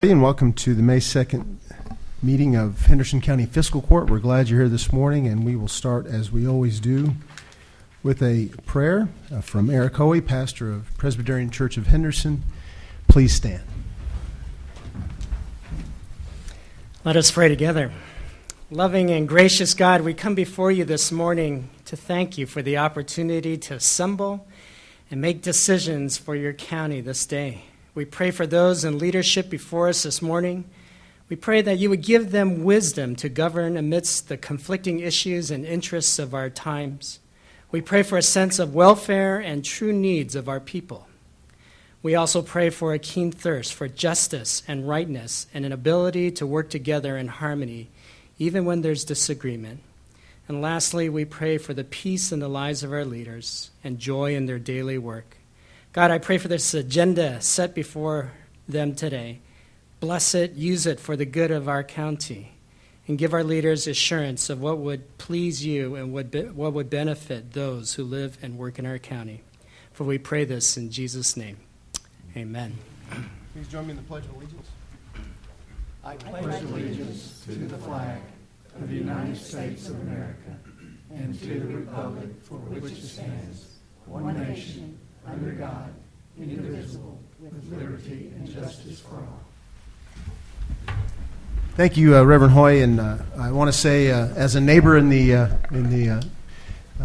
And welcome to the May 2nd meeting of Henderson County Fiscal Court. We're glad you're here this morning, and we will start, as we always do, with a prayer from Eric Hoey, pastor of Presbyterian Church of Henderson. Please stand. Let us pray together. Loving and gracious God, we come before you this morning to thank you for the opportunity to assemble and make decisions for your county this day. We pray for those in leadership before us this morning. We pray that you would give them wisdom to govern amidst the conflicting issues and interests of our times. We pray for a sense of welfare and true needs of our people. We also pray for a keen thirst for justice and rightness and an ability to work together in harmony, even when there's disagreement. And lastly, we pray for the peace in the lives of our leaders and joy in their daily work. God, I pray for this agenda set before them today. Bless it, use it for the good of our county, and give our leaders assurance of what would please you and what would benefit those who live and work in our county. For we pray this in Jesus' name. Amen. Please join me in the Pledge of Allegiance. I pledge allegiance to the flag of the United States of America and to the republic for which it stands, one nation, under God, indivisible, with liberty and justice for all. Thank you, Reverend Hoy, and I want to say, as a neighbor in the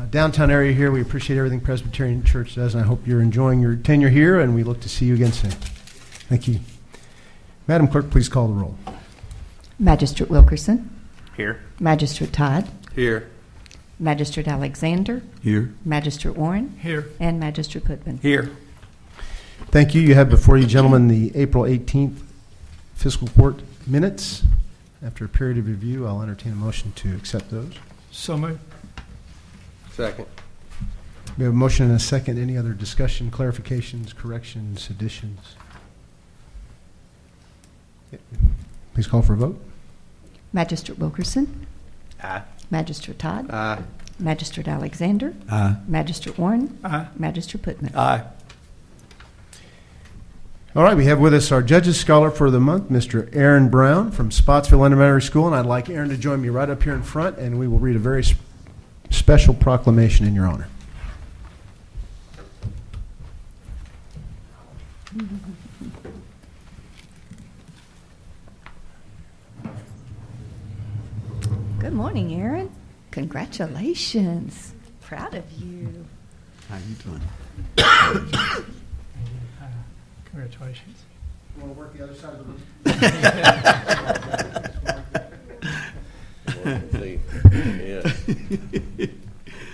downtown area here, we appreciate everything Presbyterian Church does, and I hope you're enjoying your tenure here, and we look to see you again soon. Thank you. Madam Clerk, please call the roll. Magistrate Wilkerson. Here. Magistrate Todd. Here. Magistrate Alexander. Here. Magistrate Warren. Here. And Magistrate Putman. Here. Thank you. You have before you, gentlemen, the April 18th Fiscal Court minutes. After a period of review, I'll entertain a motion to accept those. So moved. Second. We have a motion and a second. Any other discussion, clarifications, corrections, additions? Please call for a vote. Magistrate Wilkerson. Aye. Magistrate Todd. Aye. Magistrate Alexander. Aye. Magistrate Warren. Aye. Magistrate Putman. Aye. All right, we have with us our Judges Scholar for the month, Mr. Aaron Brown from Spotsville Elementary School, and I'd like Aaron to join me right up here in front, and we will read a very special proclamation in your honor. Good morning, Aaron. Congratulations. Proud of you. How you doing? Congratulations. You want to work the other side of the room?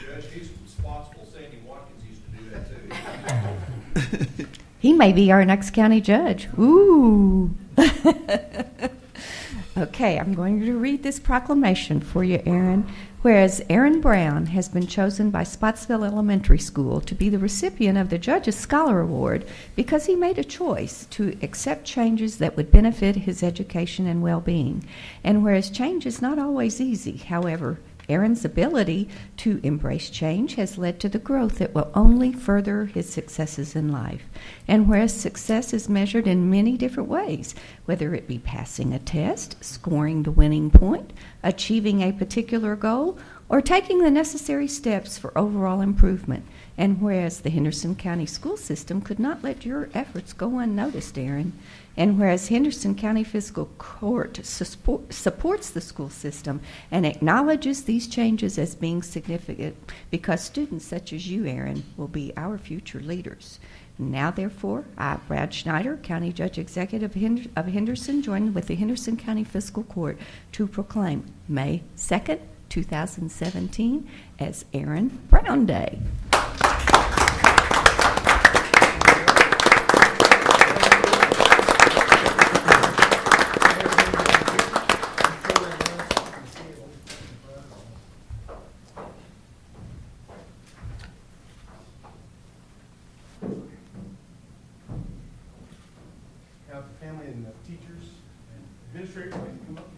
Judge, he's from Spotsville. Sandy Watkins used to do that too. He may be our next county judge. Ooh. Okay, I'm going to read this proclamation for you, Aaron. Whereas Aaron Brown has been chosen by Spotsville Elementary School to be the recipient of the Judges Scholar Award because he made a choice to accept changes that would benefit his education and well-being. And whereas change is not always easy, however, Aaron's ability to embrace change has led to the growth that will only further his successes in life. And whereas success is measured in many different ways, whether it be passing a test, scoring the winning point, achieving a particular goal, or taking the necessary steps for overall improvement. And whereas the Henderson County school system could not let your efforts go unnoticed, Aaron, and whereas Henderson County Fiscal Court supports the school system and acknowledges these changes as being significant because students such as you, Aaron, will be our future leaders. Now, therefore, I, Brad Schneider, County Judge Executive of Henderson, join with the Henderson County Fiscal Court to proclaim May 2nd, 2017 as Aaron Brown Day. Have the family and the teachers and administrators come up.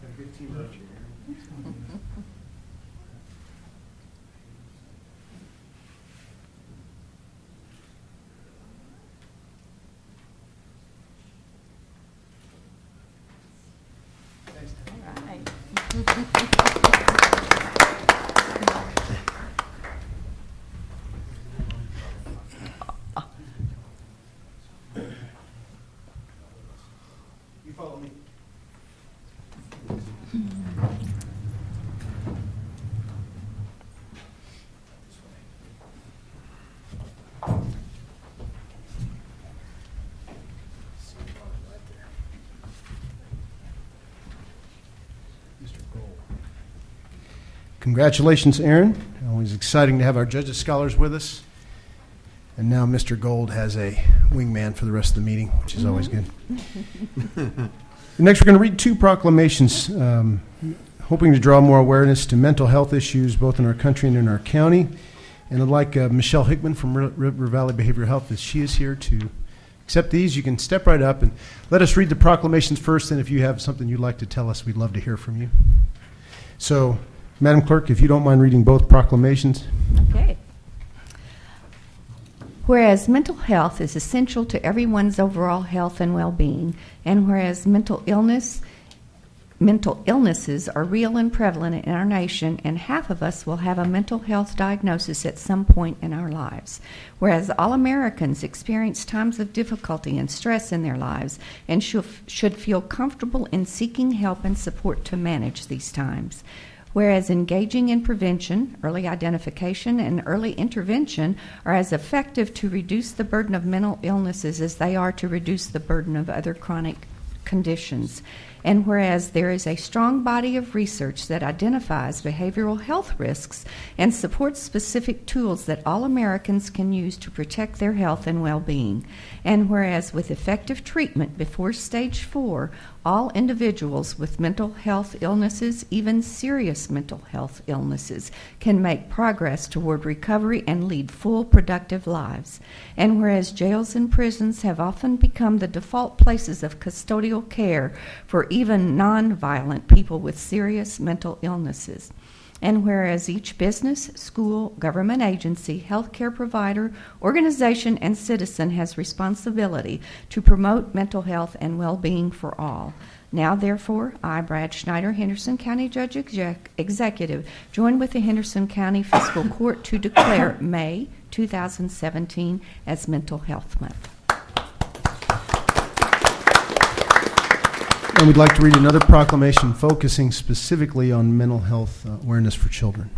Got a good team right here. You follow me. Congratulations, Aaron. Always exciting to have our judges scholars with us. And now Mr. Gold has a wingman for the rest of the meeting, which is always good. Next, we're going to read two proclamations, hoping to draw more awareness to mental health issues both in our country and in our county. And I'd like Michelle Hickman from River Valley Behavioral Health, as she is here, to accept these. You can step right up and let us read the proclamations first, and if you have something you'd like to tell us, we'd love to hear from you. So, Madam Clerk, if you don't mind reading both proclamations. Okay. Whereas mental health is essential to everyone's overall health and well-being, and whereas mental illnesses are real and prevalent in our nation, and half of us will have a mental health diagnosis at some point in our lives. Whereas all Americans experience times of difficulty and stress in their lives and should feel comfortable in seeking help and support to manage these times. Whereas engaging in prevention, early identification, and early intervention are as effective to reduce the burden of mental illnesses as they are to reduce the burden of other chronic conditions. And whereas there is a strong body of research that identifies behavioral health risks and supports specific tools that all Americans can use to protect their health and well-being. And whereas with effective treatment before stage 4, all individuals with mental health illnesses, even serious mental health illnesses, can make progress toward recovery and lead full, productive lives. And whereas jails and prisons have often become the default places of custodial care for even non-violent people with serious mental illnesses. And whereas each business, school, government agency, healthcare provider, organization, and citizen has responsibility to promote mental health and well-being for all. Now, therefore, I, Brad Schneider, Henderson County Judge Executive, join with the Henderson County Fiscal Court to declare May 2017 as Mental Health Month. And we'd like to read another proclamation focusing specifically on mental health awareness for children.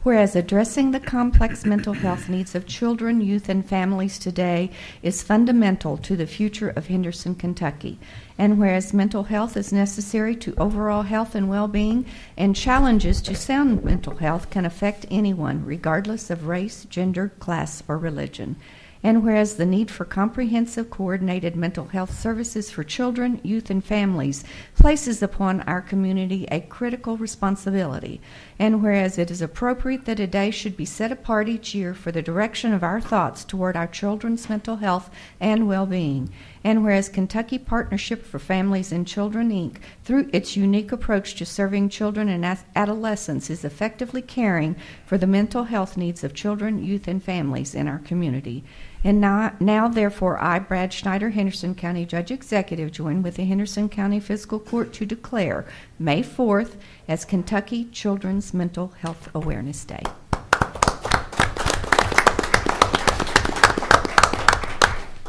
Whereas addressing the complex mental health needs of children, youth, and families today is fundamental to the future of Henderson, Kentucky. And whereas mental health is necessary to overall health and well-being, and challenges to sound mental health can affect anyone, regardless of race, gender, class, or religion. And whereas the need for comprehensive, coordinated mental health services for children, youth, and families places upon our community a critical responsibility. And whereas it is appropriate that a day should be set apart each year for the direction of our thoughts toward our children's mental health and well-being. And whereas Kentucky Partnership for Families and Children, Inc., through its unique approach to serving children and adolescents, is effectively caring for the mental health needs of children, youth, and families in our community. And now, therefore, I, Brad Schneider, Henderson County Judge Executive, join with the Henderson County Fiscal Court to declare May 4th as Kentucky Children's Mental Health Awareness Day.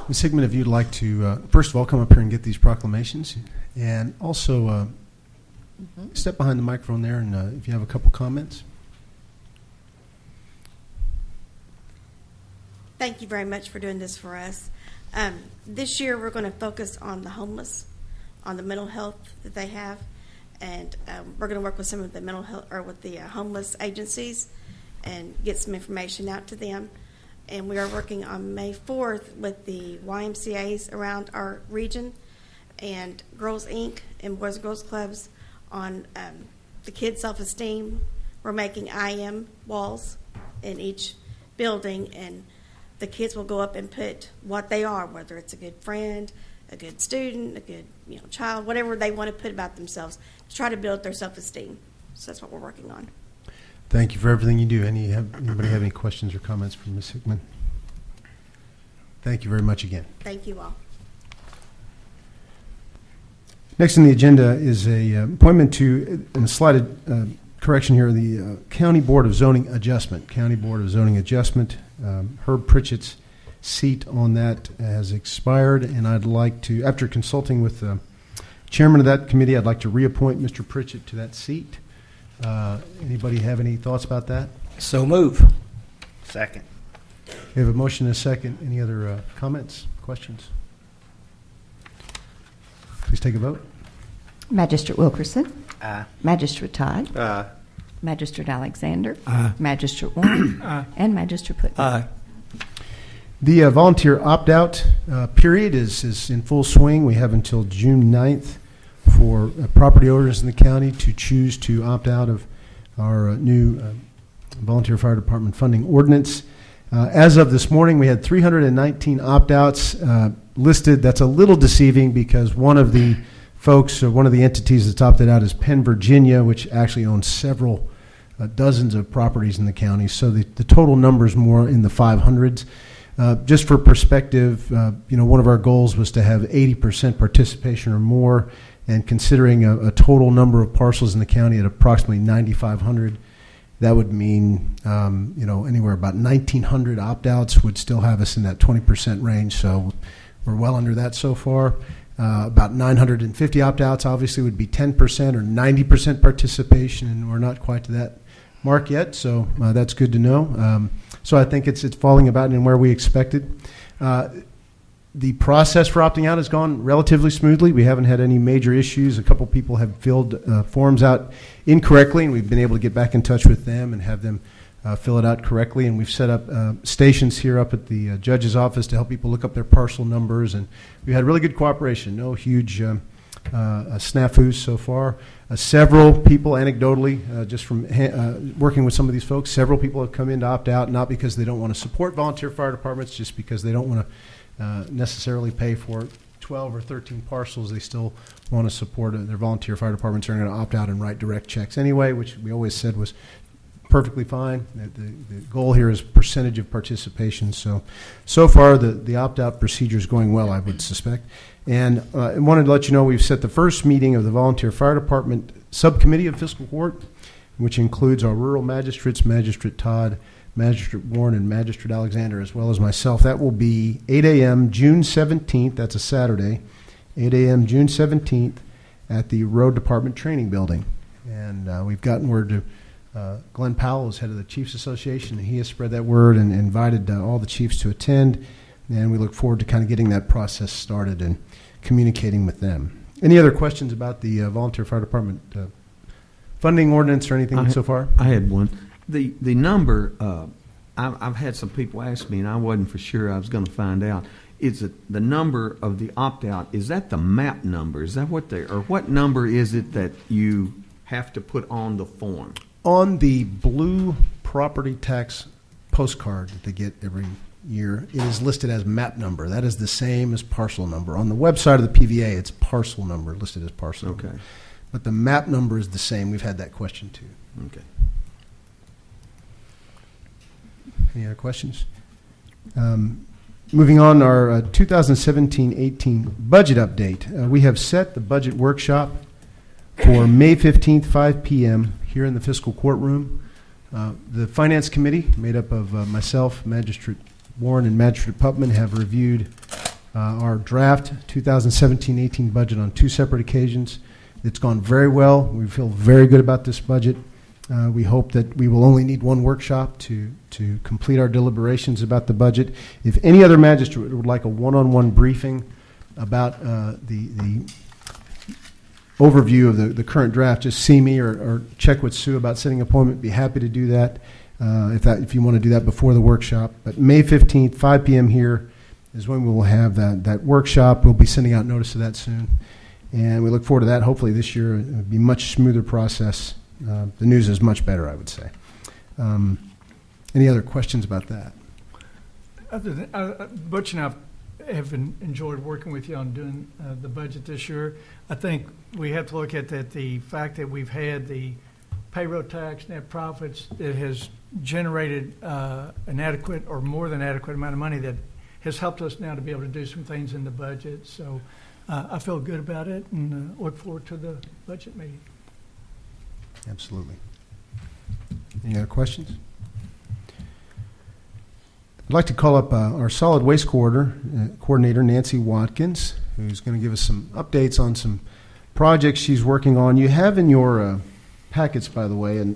Ms. Hickman, if you'd like to, first of all, come up here and get these proclamations, and also step behind the microphone there, and if you have a couple comments. Thank you very much for doing this for us. This year we're going to focus on the homeless, on the mental health that they have, and we're going to work with some of the mental health or with the homeless agencies and get some information out to them. And we are working on May 4th with the YMCAs around our region and Girls Inc. and Boys and Girls Clubs on the kids' self-esteem. We're making I am walls in each building, and the kids will go up and put what they are, whether it's a good friend, a good student, a good child, whatever they want to put about themselves, to try to build their self-esteem. So that's what we're working on. Thank you for everything you do. Anybody have any questions or comments for Ms. Hickman? Thank you very much again. Thank you all. Next on the agenda is a appointment to, and a slight correction here, the County Board of Zoning Adjustment. County Board of Zoning Adjustment. Herb Pritchett's seat on that has expired, and I'd like to, after consulting with the chairman of that committee, I'd like to reappoint Mr. Pritchett to that seat. Anybody have any thoughts about that? So move. Second. We have a motion and a second. Any other comments, questions? Please take a vote. Magistrate Wilkerson. Aye. Magistrate Todd. Aye. Magistrate Alexander. Aye. Magistrate Warren. Aye. And Magistrate Putnam. Aye. The volunteer opt-out period is in full swing. We have until June 9th for property owners in the county to choose to opt out of our new volunteer fire department funding ordinance. As of this morning, we had 319 opt-outs listed. That's a little deceiving because one of the folks, or one of the entities that's opted out is Penn, Virginia, which actually owns several dozens of properties in the county. So the total number is more in the 500s. Just for perspective, one of our goals was to have 80% participation or more, and considering a total number of parcels in the county at approximately 9,500, that would mean, anywhere about 1,900 opt-outs would still have us in that 20% range. So we're well under that so far. About 950 opt-outs obviously would be 10% or 90% participation, and we're not quite to that mark yet. So that's good to know. So I think it's falling about in where we expected. The process for opting out has gone relatively smoothly. We haven't had any major issues. A couple people have filled forms out incorrectly, and we've been able to get back in touch with them and have them fill it out correctly. And we've set up stations here up at the judge's office to help people look up their parcel numbers. And we've had really good cooperation. No huge snafus so far. Several people, anecdotally, just from working with some of these folks, several people have come in to opt out, not because they don't want to support volunteer fire departments, just because they don't want to necessarily pay for 12 or 13 parcels. They still want to support their volunteer fire departments. Are going to opt out and write direct checks anyway, which we always said was perfectly fine. The goal here is percentage of participation. So far, the opt-out procedure is going well, I would suspect. And I wanted to let you know we've set the first meeting of the Volunteer Fire Department Subcommittee of Fiscal Court, which includes our rural magistrates, Magistrate Todd, Magistrate Warren, and Magistrate Alexander, as well as myself. That will be 8 a.m. June 17th. That's a Saturday. 8 a.m. June 17th at the Road Department Training Building. And we've gotten word to Glenn Powell is head of the Chiefs Association, and he has spread that word and invited all the chiefs to attend. And we look forward to kind of getting that process started and communicating with them. Any other questions about the Volunteer Fire Department funding ordinance or anything so far? I had one. The number, I've had some people ask me, and I wasn't for sure. I was going to find out. Is it the number of the opt-out? Is that the map number? Is that what number is it that you have to put on the form? On the blue property tax postcard that they get every year, it is listed as map number. That is the same as parcel number. On the website of the PVA, it's parcel number, listed as parcel number. Okay. But the map number is the same. We've had that question too. Okay. Any other questions? Moving on, our 2017-18 budget update. We have set the budget workshop for May 15th, 5 p.m. here in the fiscal courtroom. The Finance Committee, made up of myself, Magistrate Warren, and Magistrate Putnam, have reviewed our draft 2017-18 budget on two separate occasions. It's gone very well. We feel very good about this budget. We hope that we will only need one workshop to complete our deliberations about the budget. If any other magistrate would like a one-on-one briefing about the overview of the current draft, just see me or check with Sue about setting an appointment. Be happy to do that if you want to do that before the workshop. But May 15th, 5 p.m. here is when we will have that workshop. We'll be sending out notice of that soon. And we look forward to that. Hopefully this year it will be a much smoother process. The news is much better, I would say. Any other questions about that? Other than, Butch and I have enjoyed working with you on doing the budget this year. I think we have to look at the fact that we've had the payroll tax net profits that has generated an adequate or more than adequate amount of money that has helped us now to be able to do some things in the budget. So I feel good about it and look forward to the budget meeting. Absolutely. Any other questions? I'd like to call up our solid waste coordinator, Nancy Watkins, who's going to give us some updates on some projects she's working on. You have in your packets, by the way, a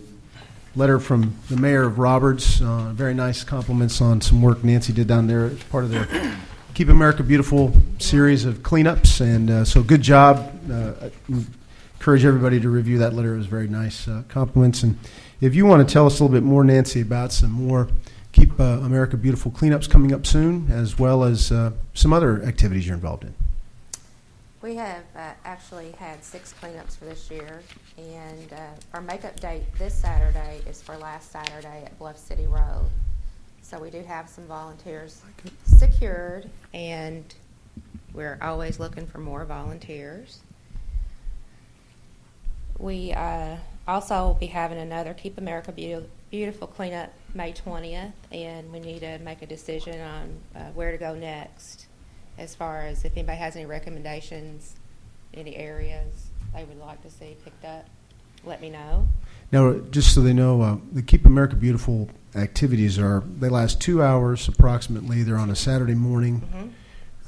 letter from the mayor of Roberts. Very nice compliments on some work Nancy did down there as part of their Keep America Beautiful series of cleanups. And so good job. I encourage everybody to review that letter. It was very nice compliments. And if you want to tell us a little bit more, Nancy, about some more Keep America Beautiful cleanups coming up soon, as well as some other activities you're involved in. We have actually had 6 cleanups for this year, and our makeup date this Saturday is for last Saturday at Bluff City Road. So we do have some volunteers secured, and we're always looking for more volunteers. We also will be having another Keep America Beautiful cleanup May 20th, and we need to make a decision on where to go next, as far as if anybody has any recommendations, any areas they would like to see picked up, let me know. Now, just so they know, the Keep America Beautiful activities they last 2 hours approximately. They're on a Saturday morning.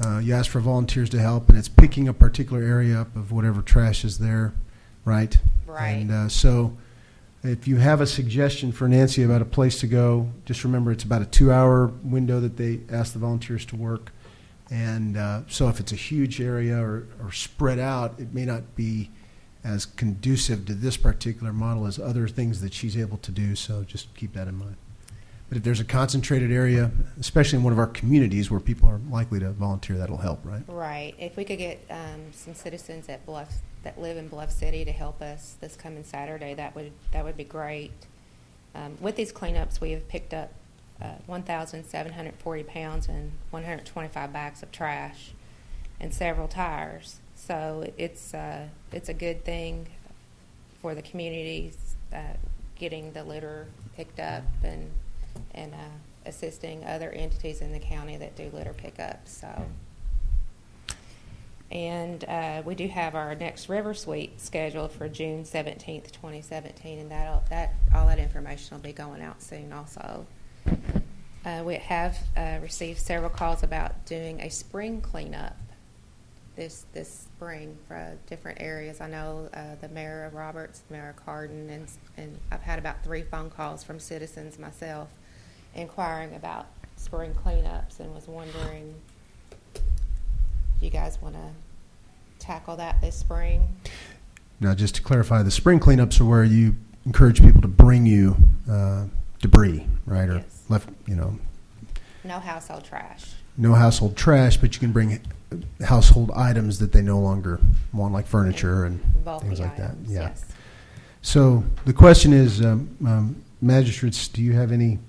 Mm-hmm. You ask for volunteers to help, and it's picking a particular area up of whatever trash is there, right? Right. And so if you have a suggestion for Nancy about a place to go, just remember it's about a 2-hour window that they ask the volunteers to work. And so if it's a huge area or spread out, it may not be as conducive to this particular model as other things that she's able to do. So just keep that in mind. But if there's a concentrated area, especially in one of our communities where people are likely to volunteer, that'll help, right? Right. If we could get some citizens that live in Bluff City to help us this coming Saturday, that would be great. With these cleanups, we have picked up 1,740 pounds and 125 bags of trash and several tires. So it's a good thing for the communities, getting the litter picked up and assisting other entities in the county that do litter pickup. So, and we do have our next river sweep scheduled for June 17th, 2017, and all that information will be going out soon also. We have received several calls about doing a spring cleanup this spring for different areas. I know the mayor of Roberts, Mayor Cardin, and I've had about 3 phone calls from citizens myself inquiring about spring cleanups, and was wondering, do you guys want to tackle that this spring? Now, just to clarify, the spring cleanups are where you encourage people to bring you debris, right? Or Yes. left, No household trash. no household trash, but you can bring household items that they no longer want, like furniture and Bulky things like items, that. Yeah. yes. So the question is, magistrates, do you have any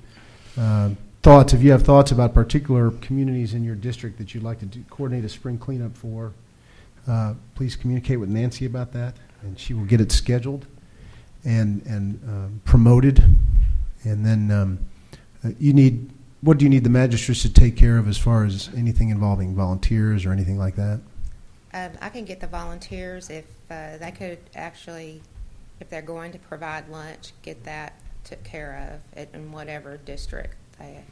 thoughts? If you have thoughts about particular communities in your district that you'd like to coordinate a spring cleanup for, please communicate with Nancy about that, and she will get it scheduled and promoted. And then what do you need the magistrates to take care of as far as anything involving volunteers or anything like that? I can get the volunteers if they could actually, if they're going to provide lunch, get that took care of in whatever district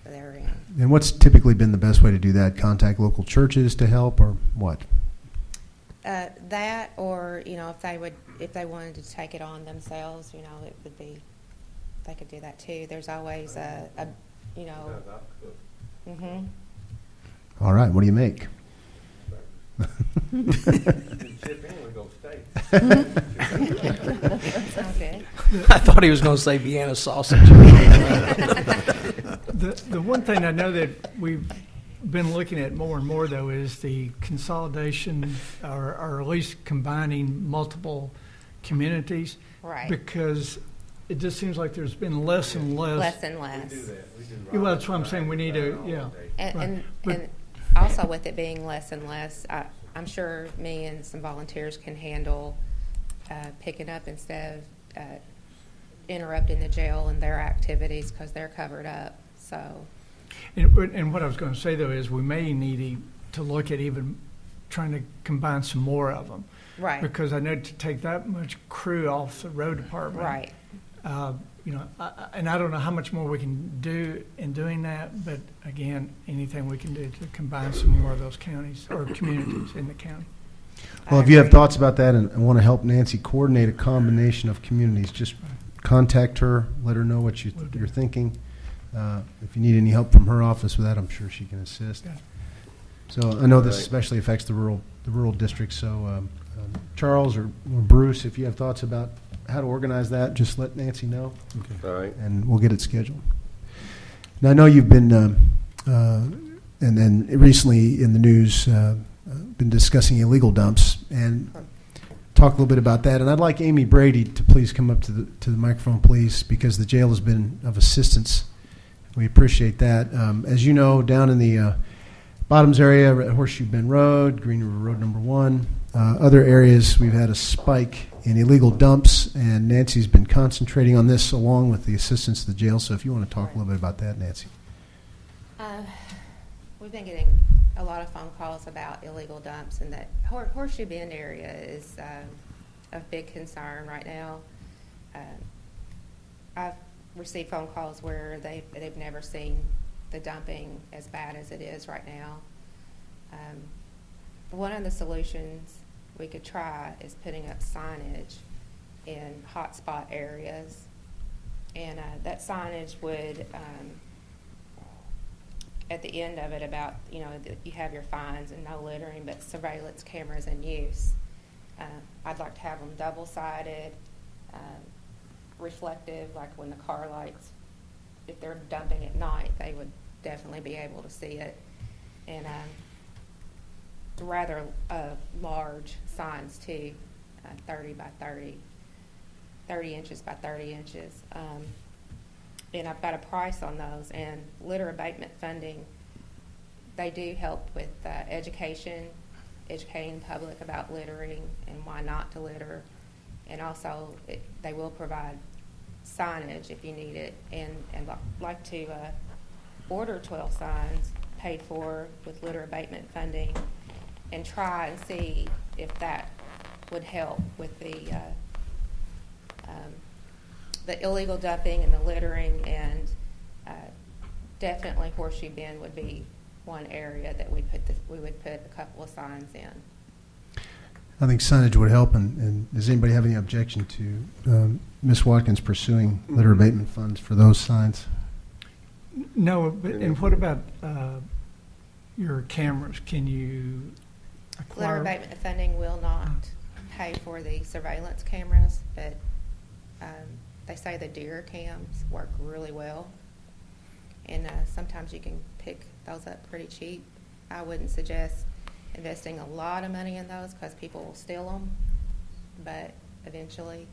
they're in. And what's typically been the best way to do that? Contact local churches to help, or what? That, or if they wanted to take it on themselves, it would be, they could do that too. There's always Mm-hmm. All right, what do you make? Sounds good. I thought he was going to say Vienna sausage. The one thing I know that we've been looking at more and more, though, is the consolidation or at least combining multiple communities. Right. Because it just seems like there's been less and less. Less and less. Yeah, well, that's what I'm saying. We need to, yeah. And But- and also with it being less and less, I'm sure me and some volunteers can handle picking up instead of interrupting the jail and their activities because they're covered up. So, And what I was going to say, though, is we may need to look at even trying to combine some more of them. Right. Because I know to take that much crew off the road department. Right. You know, and I don't know how much more we can do in doing that, but again, anything we can do to combine some more of those counties or communities in the county. Well, if you have thoughts about that and want to help Nancy coordinate a combination of communities, just contact her, let her know what you're thinking. If you need any help from her office with that, I'm sure she can assist. Yeah. So I know this especially affects the rural districts. So Charles or Bruce, if you have thoughts about how to organize that, just let Nancy know. All right. And we'll get it scheduled. Now I know you've been, and then recently in the news, been discussing illegal dumps and talk a little bit about that. And I'd like Amy Brady to please come up to the microphone, please, because the jail has been of assistance. We appreciate that. As you know, down in the Bottoms area, at Horseshoe Bend Road, Green River Road number 1, other areas, we've had a spike in illegal dumps, and Nancy's been concentrating on this along with the assistance of the jail. So if you want to talk a little bit about that, Nancy. We've been getting a lot of phone calls about illegal dumps, and that Horseshoe Bend area is of big concern right now. I've received phone calls where they've never seen the dumping as bad as it is right now. One of the solutions we could try is putting up signage in hotspot areas, and that signage would, at the end of it, about, you know, you have your fines and no littering, but surveillance cameras in use. I'd like to have them double-sided, reflective, like when the car lights, if they're dumping at night, they would definitely be able to see it. And rather large signs too, 30 by 30, 30 inches by 30 inches. And I've got a price on those. And litter abatement funding, they do help with educating the public about littering and why not to litter. And also, they will provide signage if you need it. And like to order 12 signs paid for with litter abatement funding, and try and see if that would help with the illegal dumping and the littering. And definitely Horseshoe Bend would be one area that we would put a couple of signs in. I think signage would help. And does anybody have any objection to Ms. Watkins pursuing litter abatement funds for those signs? No, but, and what about your cameras? Can you Litter acquire? abatement funding will not pay for the surveillance cameras, but they say the deer cams work really well, and sometimes you can pick those up pretty cheap. I wouldn't suggest investing a lot of money in those because people will steal them, but eventually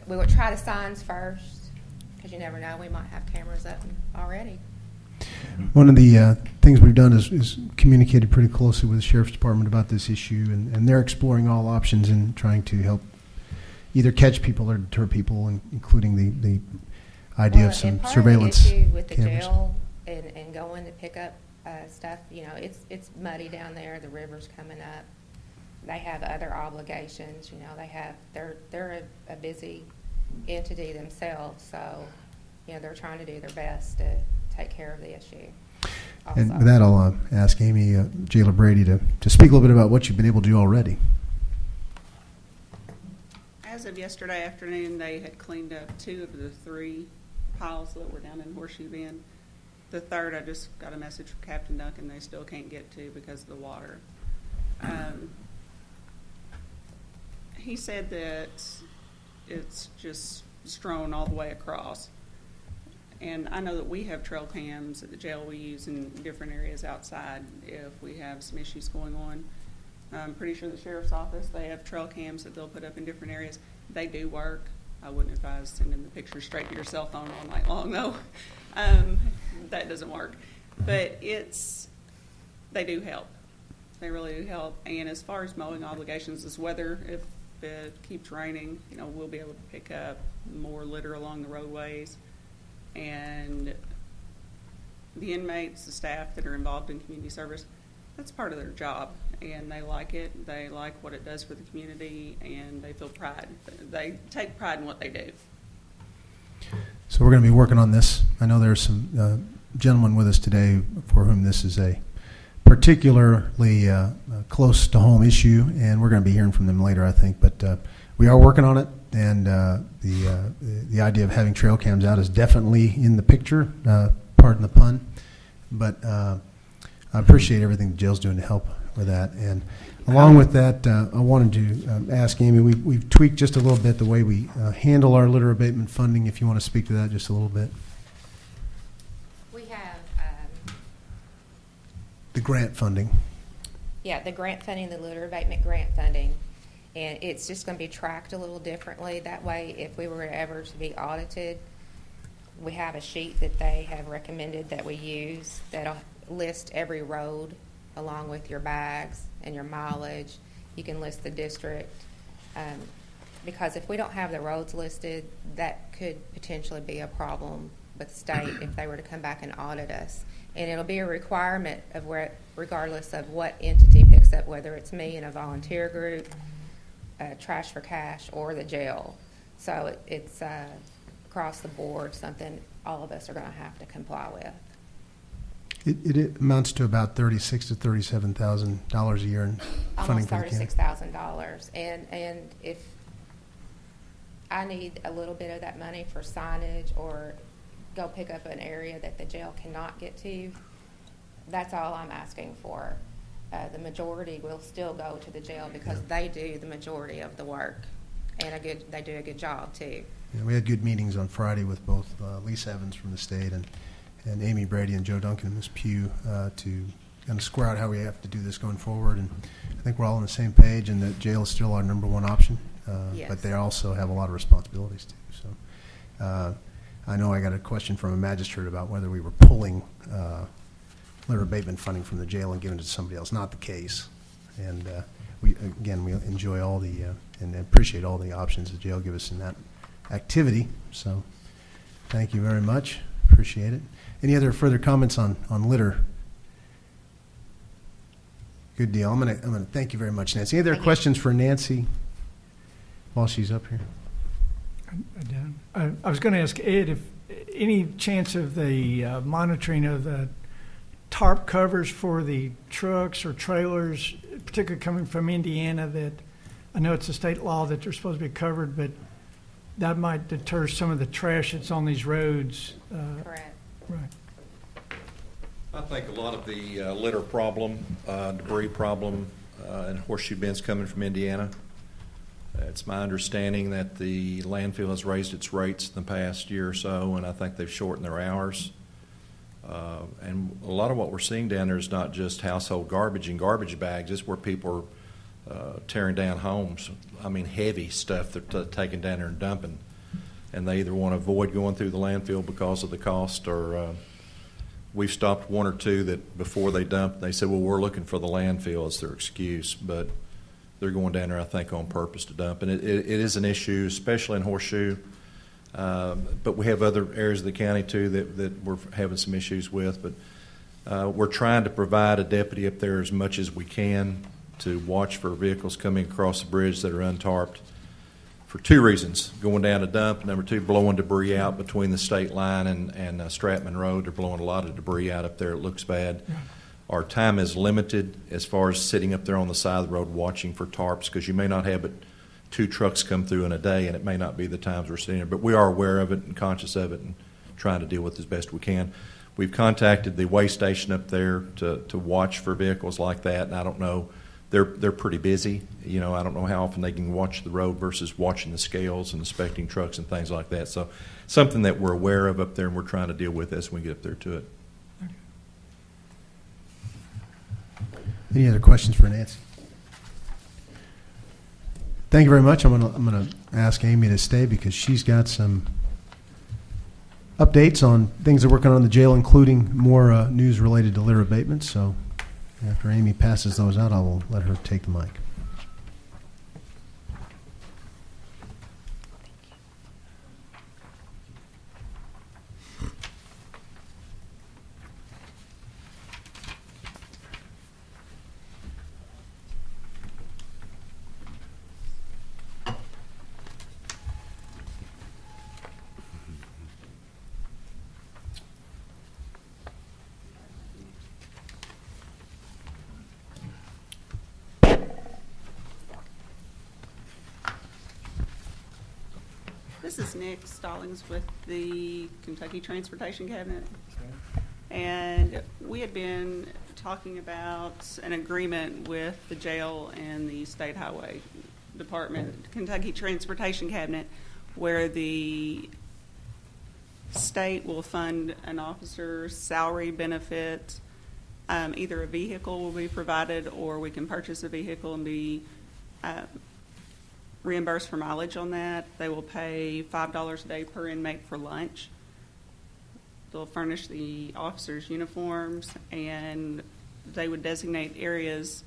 we would try the signs first, because you never know, we might have cameras up already. One of the things we've done is communicated pretty closely with the Sheriff's Department about this issue, and they're exploring all options and trying to help either catch people or deter people, including the idea of some surveillance And part of the issue with the cameras. jail and going to pick up stuff, you know, it's muddy down there, the river's coming up. They have other obligations, you know, they're a busy entity themselves, so, you know, they're trying to do their best to take care of the issue. Also. And with that, I'll ask Amy Jailer Brady to speak a little bit about what you've been able to do already. As of yesterday afternoon, they had cleaned up 2 of the 3 piles that were down in Horseshoe Bend. The third, I just got a message from Captain Duncan they still can't get to because of the water. He said that it's just strewn all the way across. And I know that we have trail cams at the jail we use in different areas outside if we have some issues going on. I'm pretty sure the sheriff's office, they have trail cams that they'll put up in different areas. They do work. I wouldn't advise sending the pictures straight to your cell phone all night long, though. That doesn't work. But they do help. They really do help. And as far as mowing obligations, this weather, if it keeps raining, you know, we'll be able to pick up more litter along the roadways. And the inmates, the staff that are involved in community service, that's part of their job, and they like it. They like what it does for the community, and they feel pride. They take pride in what they do. So we're going to be working on this. I know there's some gentlemen with us today for whom this is a particularly close to home issue, and we're going to be hearing from them later, I think. But we are working on it, and the idea of having trail cams out is definitely in the picture. Pardon the pun, but I appreciate everything the jail's doing to help with that. And along with that, I wanted to ask Amy. We've tweaked just a little bit the way we handle our litter abatement funding. If you want to speak to that just a little bit. We have, The grant funding. the grant funding, the litter abatement grant funding, and it's just going to be tracked a little differently. That way, if we were ever to be audited, we have a sheet that they have recommended that we use that'll list every road along with your bags and your mileage. You can list the district, because if we don't have the roads listed, that could potentially be a problem with the state if they were to come back and audit us. And it'll be a requirement of regardless of what entity picks up, whether it's me and a volunteer group, Trash for Cash, or the jail. So it's across the board something all of us are going to have to comply with. It amounts to about $36,000 to $37,000 a year in funding Almost for the county. $36,000, and if I need a little bit of that money for signage or go pick up an area that the jail cannot get to, that's all I'm asking for. The majority will still go to the jail because they do the majority of the work, and they do a good job too. Yeah, we had good meetings on Friday with both Lisa Evans from the state and Amy Brady and Joe Duncan and Ms. Pugh to kind of square out how we have to do this going forward. And I think we're all on the same page, and that jail is still our number one option. Yes. But they also have a lot of responsibilities too. So I know I got a question from a magistrate about whether we were pulling litter abatement funding from the jail and giving it to somebody else. Not the case. And we enjoy all the and appreciate all the options the jail give us in that activity. So thank you very much. Appreciate it. Any other further comments on litter? Good deal. I'm gonna thank you very much, Nancy. Any other questions for Nancy while she's up here? I was going to ask Ed if any chance of the monitoring of the tarp covers for the trucks or trailers, particularly coming from Indiana, that I know it's a state law that they're supposed to be covered, but that might deter some of the trash that's on these roads. Correct. Right. I think a lot of the litter problem, debris problem, and horseshoe bins coming from Indiana. It's my understanding that the landfill has raised its rates in the past year or so, and I think they've shortened their hours. And a lot of what we're seeing down there is not just household garbage and garbage bags. It's where people are tearing down homes. I mean, heavy stuff they're taking down there and dumping. And they either want to avoid going through the landfill because of the cost, or we've stopped one or two that before they dump, they said, well, we're looking for the landfill as their excuse. But they're going down there, I think, on purpose to dump. And it is an issue, especially in Horseshoe. But we have other areas of the county, too, that we're having some issues with. But we're trying to provide a deputy up there as much as we can to watch for vehicles coming across the bridge that are untarped for two reasons. Going down to dump. Number two, blowing debris out between the state line and Stratman Road. They're blowing a lot of debris out up there. It looks bad. Yeah. Our time is limited as far as sitting up there on the side of the road watching for tarps, because you may not have but 2 trucks come through in a day, and it may not be the times we're sitting there. But we are aware of it and conscious of it and trying to deal with it as best we can. We've contacted the weigh station up there to watch for vehicles like that, and I don't know. They're pretty busy. You know, I don't know how often they can watch the road versus watching the scales and inspecting trucks and things like that. So something that we're aware of up there and we're trying to deal with as we get up there to it. Any other questions for Nancy? Thank you very much. I'm gonna ask Amy to stay because she's got some updates on things they're working on in the jail, including more news related to litter abatement. So after Amy passes those out, I will let her take the mic. This is Nick Stallings with the Kentucky Transportation Cabinet. And we had been talking about an agreement with the jail and the State Highway Department, Kentucky Transportation Cabinet, where the state will fund an officer's salary benefit. Either a vehicle will be provided, or we can purchase a vehicle and be reimbursed for mileage on that. They will pay $5 a day per inmate for lunch. They'll furnish the officers' uniforms, and they would designate areas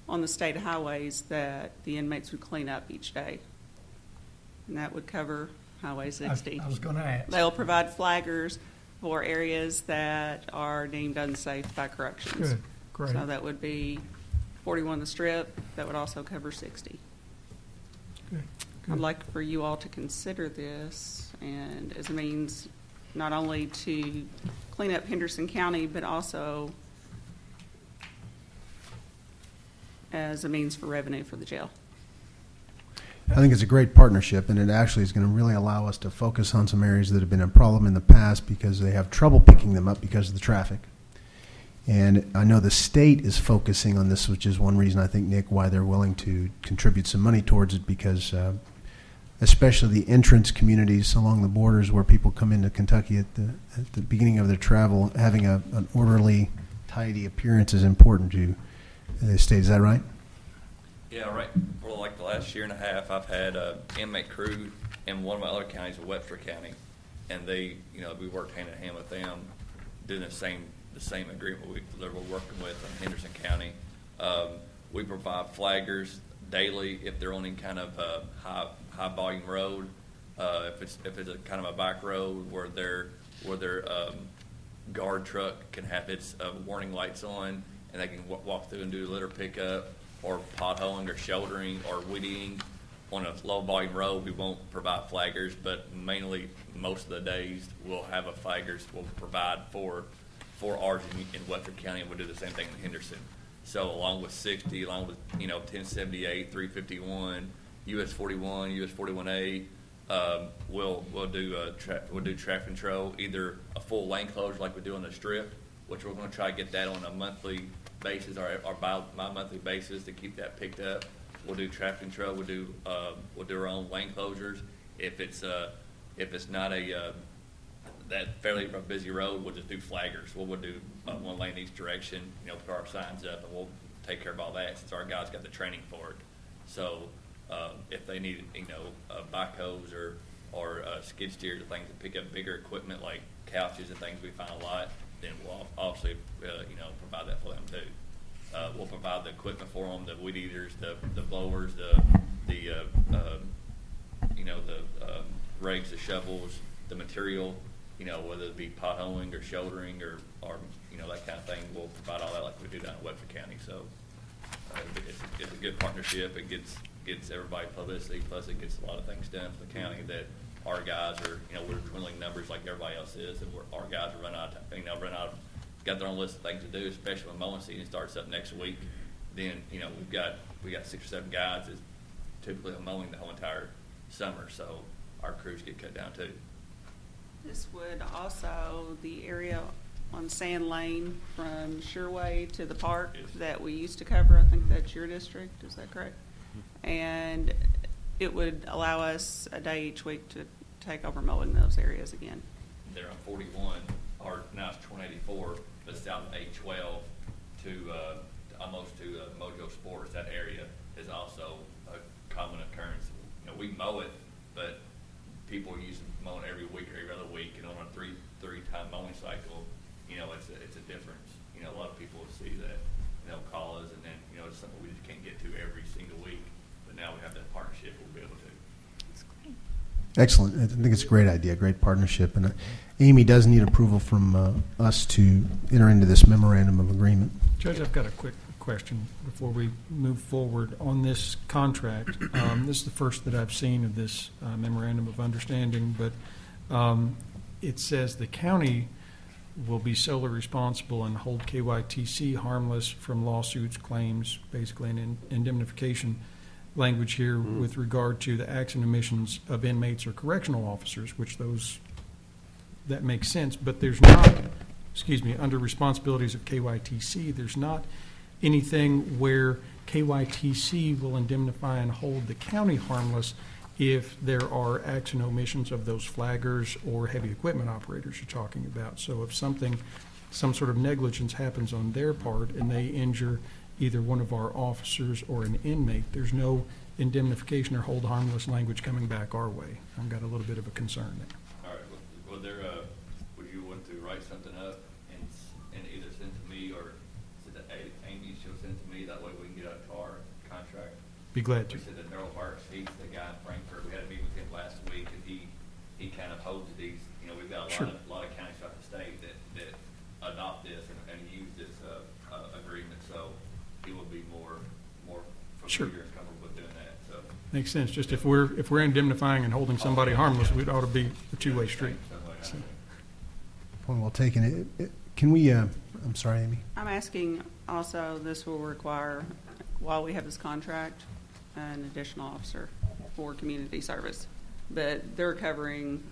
on the state highways that the inmates would clean up each day. And that would cover Highway 60. I was going to ask. They'll provide flaggers for areas that are deemed unsafe by corrections. Good, great. So that would be 41 the Strip. That would also cover 60. Good, I'd good. like for you all to consider this, and as a means not only to clean up Henderson County, but also as a means for revenue for the jail. I think it's a great partnership, and it actually is going to really allow us to focus on some areas that have been a problem in the past because they have trouble picking them up because of the traffic. And I know the state is focusing on this, which is one reason I think, Nick, why they're willing to contribute some money towards it, because especially the entrance communities along the borders where people come into Kentucky at the beginning of their travel, having an orderly, tidy appearance is important to the state. Is that right? Yeah, right. For like the last year and a half, I've had an inmate crew in one of my other counties, Webster County, and they, we worked hand in hand with them, doing the same agreement that we're working with in Henderson County. We provide flaggers daily if they're on any kind of high volume road. If it's a kind of a back road where their guard truck can have its warning lights on, and they can walk through and do litter pickup, or potholing, or shouldering, or weeding. On a low volume road, we won't provide flaggers, but mainly most of the days we'll have a flaggers we'll provide for ours in Webster County, and we'll do the same thing in Henderson. So along with 60, along with 1078, 351, US 41, US 41A, we'll do traffic control, either a full lane closure like we do on the Strip, which we're going to try to get that on a monthly basis or bi-monthly basis to keep that picked up. We'll do traffic control. We'll do our own lane closures. If it's not that fairly busy road, we'll just do flaggers. We'll do one lane each direction. Put our signs up, and we'll take care of all that since our guys got the training for it. So if they need backhoes or skid steers or things to pick up bigger equipment like couches and things we find a lot, then we'll obviously provide that for them too. We'll provide the equipment for them, the weed eaters, the blowers, the rakes, the shovels, the material, whether it be potholing or shouldering or that kind of thing. We'll provide all that like we do down in Webster County. So it's a good partnership. It gets everybody publicity, plus it gets a lot of things done for the county that our guys are, we're dwindling numbers like everybody else is, and our guys are running out of, got their own list of things to do, especially when mowing season starts up next week. Then, we got 6 or 7 guys that typically are mowing the whole entire summer, so our crews get cut down too. This would also, the area on Sand Lane from Sherway to the park that we used to cover, I think that's your district, is that correct? And it would allow us a day each week to take over mowing those areas again. They're on 41, or now it's 184, but it's out in 812 to almost to Mojo Sports. That area is also a common occurrence. We mow it, but people are using mowing every week or every other week, and on a three-time mowing cycle, it's a difference. A lot of people will see that, call us, and then it's something we just can't get to every single week. But now we have that partnership, we'll be able to. That's great. Excellent. I think it's a great idea, great partnership. And Amy does need approval from us to enter into this memorandum of agreement. Judge, I've got a quick question before we move forward on this contract. This is the first that I've seen of this memorandum of understanding, but it says the county will be solely responsible and hold KYTC harmless from lawsuits, claims, basically, and indemnification. language here with regard to the acts and omissions of inmates or correctional officers, which that makes sense, but there's not, under responsibilities of KYTC, there's not anything where KYTC will indemnify and hold the county harmless if there are acts and omissions of those flaggers or heavy equipment operators you're talking about. So if some sort of negligence happens on their part and they injure either one of our officers or an inmate, there's no indemnification or hold harmless language coming back our way. I've got a little bit of a concern there. All right, well, would you want to write something up and either send to me or send to Amy, she'll send to me, that way we can get our contract? Be glad to. We said that Darrell Marks, he's the guy in Frankfurt, we had a meeting with him last week, and he kind of holds these, we've got a lot of counties throughout the state that adopt this and use this agreement, so he will be more familiar and comfortable with doing that. So Makes sense. Just if we're indemnifying and holding somebody harmless, it ought to be a two-way street. So. Point well taken. Can we, I'm sorry, Amy. I'm asking also, this will require, while we have this contract, an additional officer for community service. But they're covering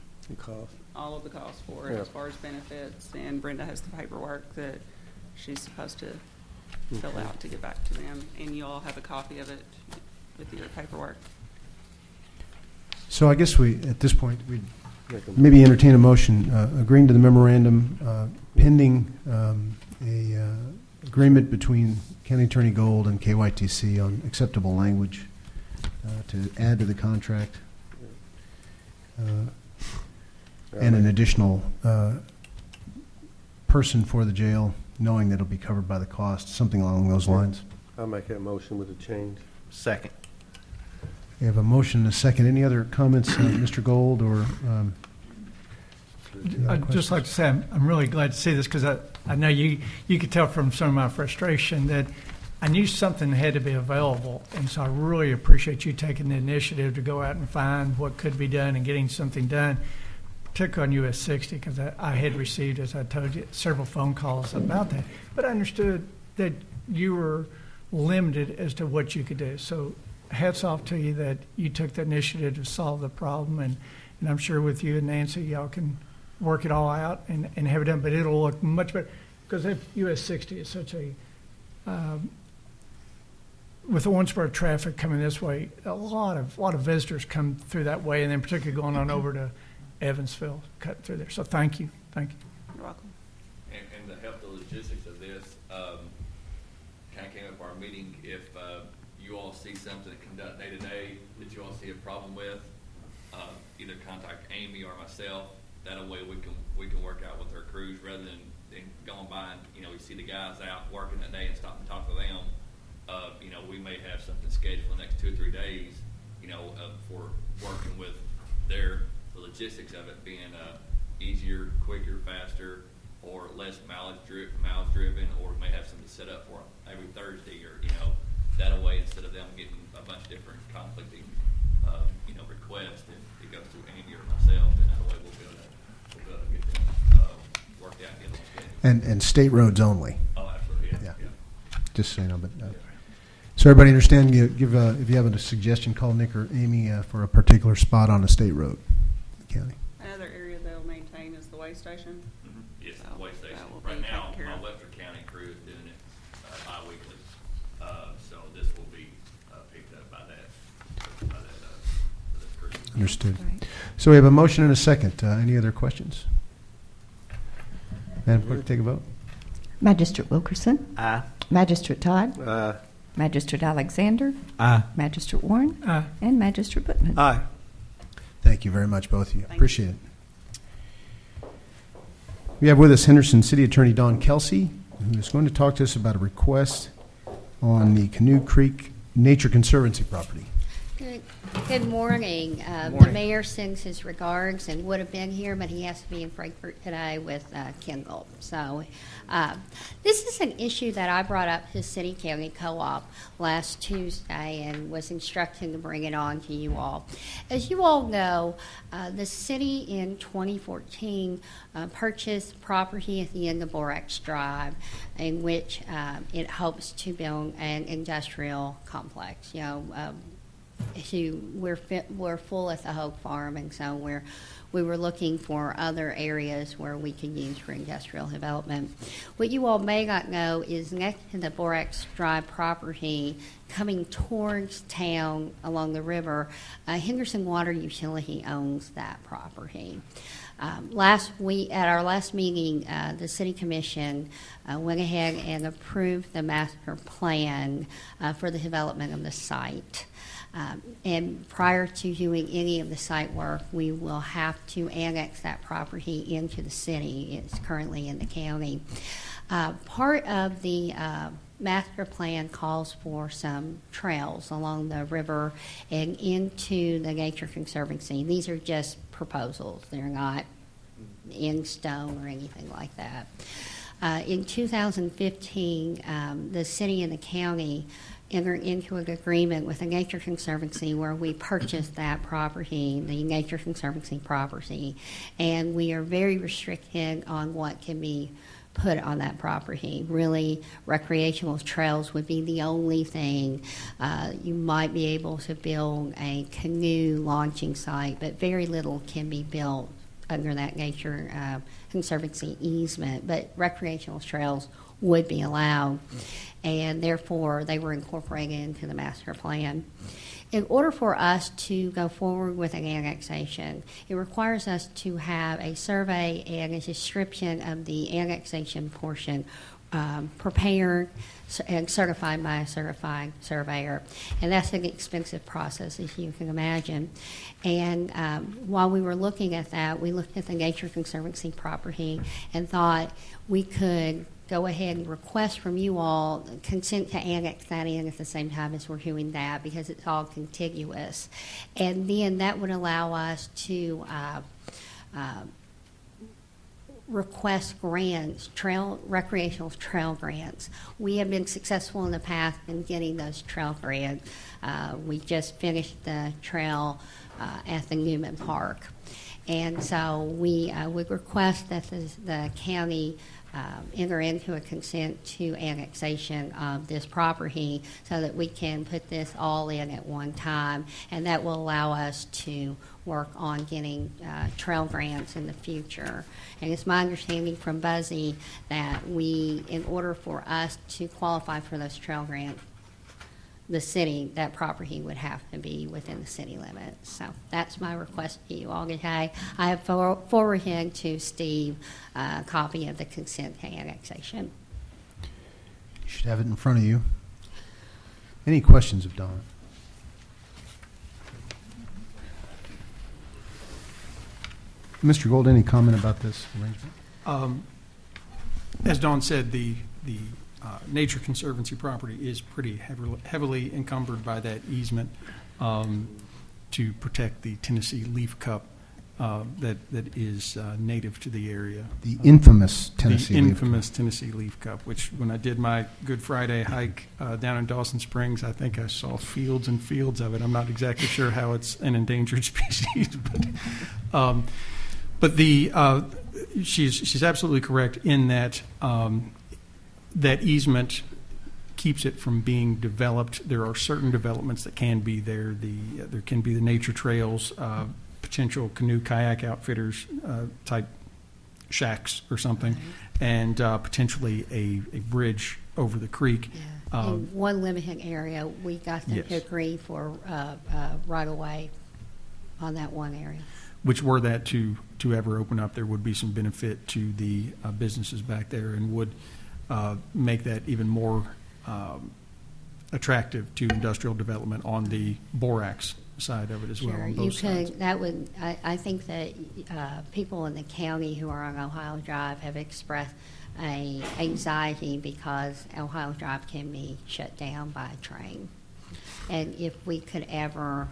all of the costs for it as far as benefits, and Brenda has the paperwork that she's supposed to fill out to get back to them, and you all have a copy of it with your paperwork. So I guess at this point, we'd maybe entertain a motion agreeing to the memorandum pending a agreement between County Attorney Gold and KYTC on acceptable language to add to the contract and an additional person for the jail, knowing that it'll be covered by the cost, something along those lines. I'll make that motion with a change. Second. We have a motion and a second. Any other comments, Mr. Gold, or? I'd just like to say I'm really glad to see this, because I know you could tell from some of my frustration that I knew something had to be available, and so I really appreciate you taking the initiative to go out and find what could be done and getting something done, particularly on US 60, because I had received, as I told you, several phone calls about that. But I understood that you were limited as to what you could do. So hats off to you that you took the initiative to solve the problem, and I'm sure with you and Nancy, y'all can work it all out and have it done, but it'll look much better, because US 60 is such a, with the Owensboro traffic coming this way, a lot of visitors come through that way, and then particularly going on over to Evansville, cut through there. So thank you. You're welcome. And to help the logistics of this, kind of came up our meeting, if you all see something that comes out day to day that you all see a problem with, either contact Amy or myself. That way we can work out with our crews, rather than going by and we see the guys out working that day and stop and talk to them. We may have something scheduled for the next 2 or 3 days, for working with the logistics of it being easier, quicker, faster, or less miles driven, or we may have something set up for them every Thursday, or that way, instead of them getting a bunch of different conflicting requests, it goes through Andy or myself, and that way we'll be able to get them worked out and get them scheduled. And state roads only. Oh, absolutely, yeah. Just so you know, but so everybody understand. Give if you have a suggestion, call Nick or Amy for a particular spot on a state road, in the county. Another area they'll maintain is the way station. Mm-hmm. Yes, So the way station. that will Right be now, taken care my of. Webster County crew is doing it bi-weekly, so this will be picked up by that crew. Understood. Right. So we have a motion and a second. Any other questions? Madam Clerk, take a vote. Magistrate Wilkerson. Aye. Magistrate Todd. Aye. Magistrate Alexander. Aye. Magistrate Warren. Aye. And Magistrate Putman. Aye. Thank you very much, both of you. Thank Appreciate it. We have with us Henderson City Attorney Don Kelsey, who is going to talk to us about a request on the Canoe Creek Nature Conservancy property. Good morning. The Morning. mayor sends his regards and would have been here, but he has to be in Frankfurt today with Kendall. So this is an issue that I brought up to City County Co-op last Tuesday and was instructed to bring it on to you all. As you all know, the city in 2014 purchased property at the end of Borax Drive, in which it hopes to build an industrial complex. we're full at the Hope Farm, and so we were looking for other areas where we could use for industrial development. What you all may not know is next to the Borax Drive property, coming towards town along the river, Henderson Water Utility owns that property. Last week, at our last meeting, the City Commission went ahead and approved the master plan for the development of the site. And prior to doing any of the site work, we will have to annex that property into the city. It's currently in the county. Part of the master plan calls for some trails along the river and into the Nature Conservancy. These are just proposals. They're not in stone or anything like that. In 2015, the city and the county entered into an agreement with the Nature Conservancy where we purchased that property, the Nature Conservancy property, and we are very restricted on what can be put on that property. Really, recreational trails would be the only thing. You might be able to build a canoe launching site, but very little can be built under that Nature Conservancy easement, but recreational trails would be allowed, and therefore they were incorporated into the master plan. In order for us to go forward with an annexation, it requires us to have a survey and a description of the annexation portion prepared and certified by a certified surveyor. And that's an expensive process, as you can imagine. And while we were looking at that, we looked at the Nature Conservancy property and thought we could go ahead and request from you all consent to annex that in at the same time as we're doing that, because it's all contiguous. And then that would allow us to request grants, recreational trail grants. We have been successful in the past in getting those trail grants. We just finished the trail at the Newman Park. And so we would request that the county enter into a consent to annexation of this property so that we can put this all in at one time, and that will allow us to work on getting trail grants in the future. And it's my understanding from Buzzy that in order for us to qualify for those trail grants, the city, that property would have to be within the city limits. So that's my request to you all today. I have forwarded to Steve a copy of the consent to annexation. You should have it in front of you. Any questions of Don? Mr. Gold, any comment about this arrangement? As Dawn said, the Nature Conservancy property is pretty heavily encumbered by that easement to protect the Tennessee leaf cup that is native to the area. The infamous Tennessee leaf cup. The infamous Tennessee leaf cup, which when I did my Good Friday hike down in Dawson Springs, I think I saw fields and fields of it. I'm not exactly sure how it's an endangered species, but she's absolutely correct in that that easement keeps it from being developed. There are certain developments that can be there. There can be the nature trails, potential canoe kayak outfitters type shacks or something, and potentially a bridge over the creek. Yeah. In one limited area, we got them to agree for right away on that one area. Which, were that to ever open up, there would be some benefit to the businesses back there, and would make that even more attractive to industrial development on the borax side of it as well. Sure, On both sides. That would. I think that people in the county who are on Ohio Drive have expressed a anxiety because Ohio Drive can be shut down by a train, and if we could ever.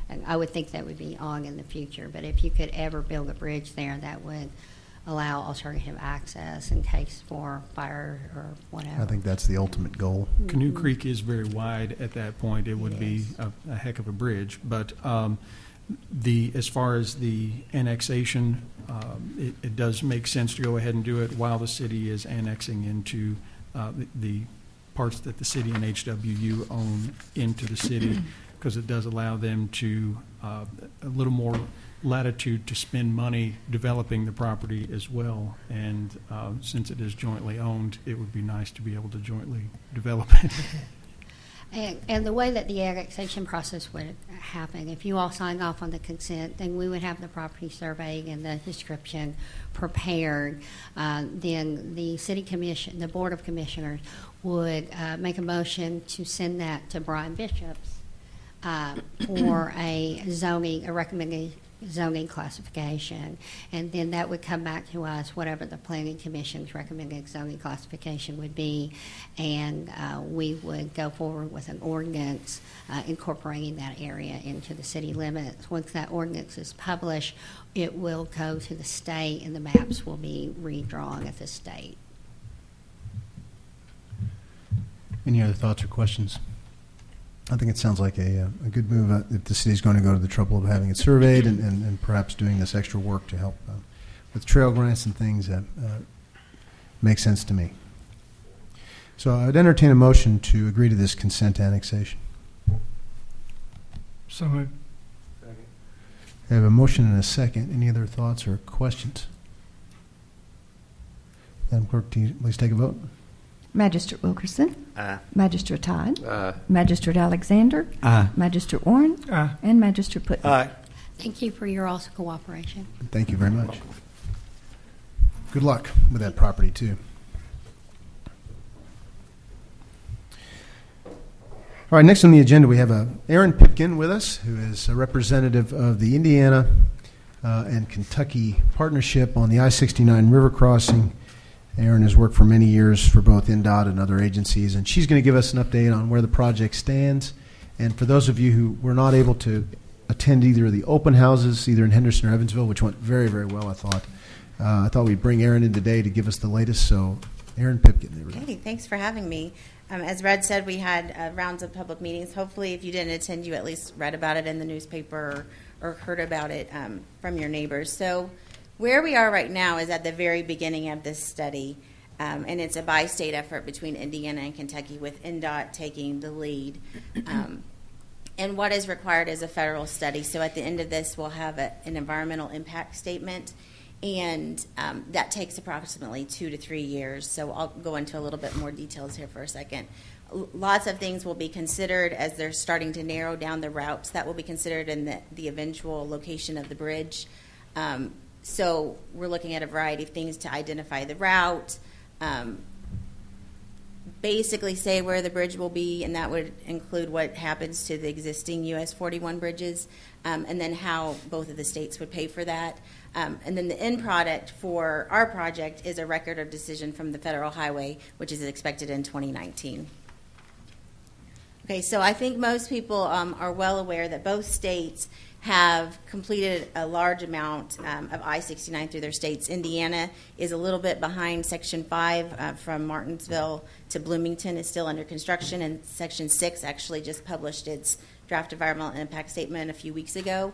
And I would think that would be on in the future, but if you could ever build a bridge there, that would allow alternative access in case for fire or whatever. I think that's the ultimate goal. Canoe Creek is very wide at that point. It would be a heck of a bridge. But as far as the annexation, it does make sense to go ahead and do it while the city is annexing into the parts that the city and HWU own into the city. because it does allow them to a little more latitude to spend money developing the property as well. And since it is jointly owned, it would be nice to be able to jointly develop it. And the way that the annexation process would happen, if you all signed off on the consent, then we would have the property survey and the description prepared. Then the city commission, the board of commissioners, would make a motion to send that to Brian Bishop's for a recommended zoning classification, and then that would come back to us, whatever the planning commission's recommended zoning classification would be, and we would go forward with an ordinance incorporating that area into the city limits. Once that ordinance is published, it will go to the state, and the maps will be redrawn at the state. Any other thoughts or questions? I think it sounds like a good move if the city's going to go to the trouble of having it surveyed and perhaps doing this extra work to help with trail grants and things. That makes sense to me. So I'd entertain a motion to agree to this consent annexation. So moved. I have a motion and a second. Any other thoughts or questions? Madam Clerk, please take a vote. Magistrate Wilkerson. Aye. Magistrate Todd. Aye. Magistrate Alexander. Aye. Magistrate Warren. Aye. And Magistrate Putnam. Aye. Thank you for your also cooperation. Thank you very much. Good luck with that property, too. All right, next on the agenda, we have Aaron Pipkin with us, who is a representative of the Indiana and Kentucky Partnership on the I-69 River Crossing. Aaron has worked for many years for both INDOT and other agencies, and she's going to give us an update on where the project stands. And for those of you who were not able to attend either of the open houses, either in Henderson or Evansville, which went very, very well, I thought we'd bring Aaron in today to give us the latest. So, Aaron Pipkin. There we go. Okay, thanks for having me. As Red said, we had rounds of public meetings. Hopefully, if you didn't attend, you at least read about it in the newspaper or heard about it from your neighbors. So where we are right now is at the very beginning of this study, and it's a bi-state effort between Indiana and Kentucky, with INDOT taking the lead. And what is required is a federal study. So at the end of this, we'll have an environmental impact statement, and that takes approximately 2 to 3 years. So I'll go into a little bit more details here for a second. Lots of things will be considered as they're starting to narrow down the routes that will be considered in the eventual location of the bridge. So we're looking at a variety of things to identify the route, basically say where the bridge will be, and that would include what happens to the existing US 41 bridges, and then how both of the states would pay for that. And then the end product for our project is a record of decision from the Federal Highway, which is expected in 2019. Okay, so I think most people are well aware that both states have completed a large amount of I-69 through their states. Indiana is a little bit behind. Section 5 from Martinsville to Bloomington is still under construction, and Section 6 actually just published its draft environmental impact statement a few weeks ago.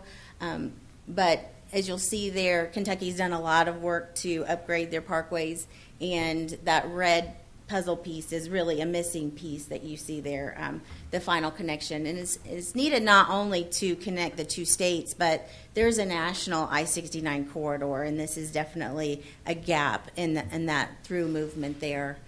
But as you'll see there, Kentucky's done a lot of work to upgrade their parkways, and that red puzzle piece is really a missing piece that you see there, the final connection. And it's needed not only to connect the two states, but there's a national I-69 corridor, and this is definitely a gap in that through movement there.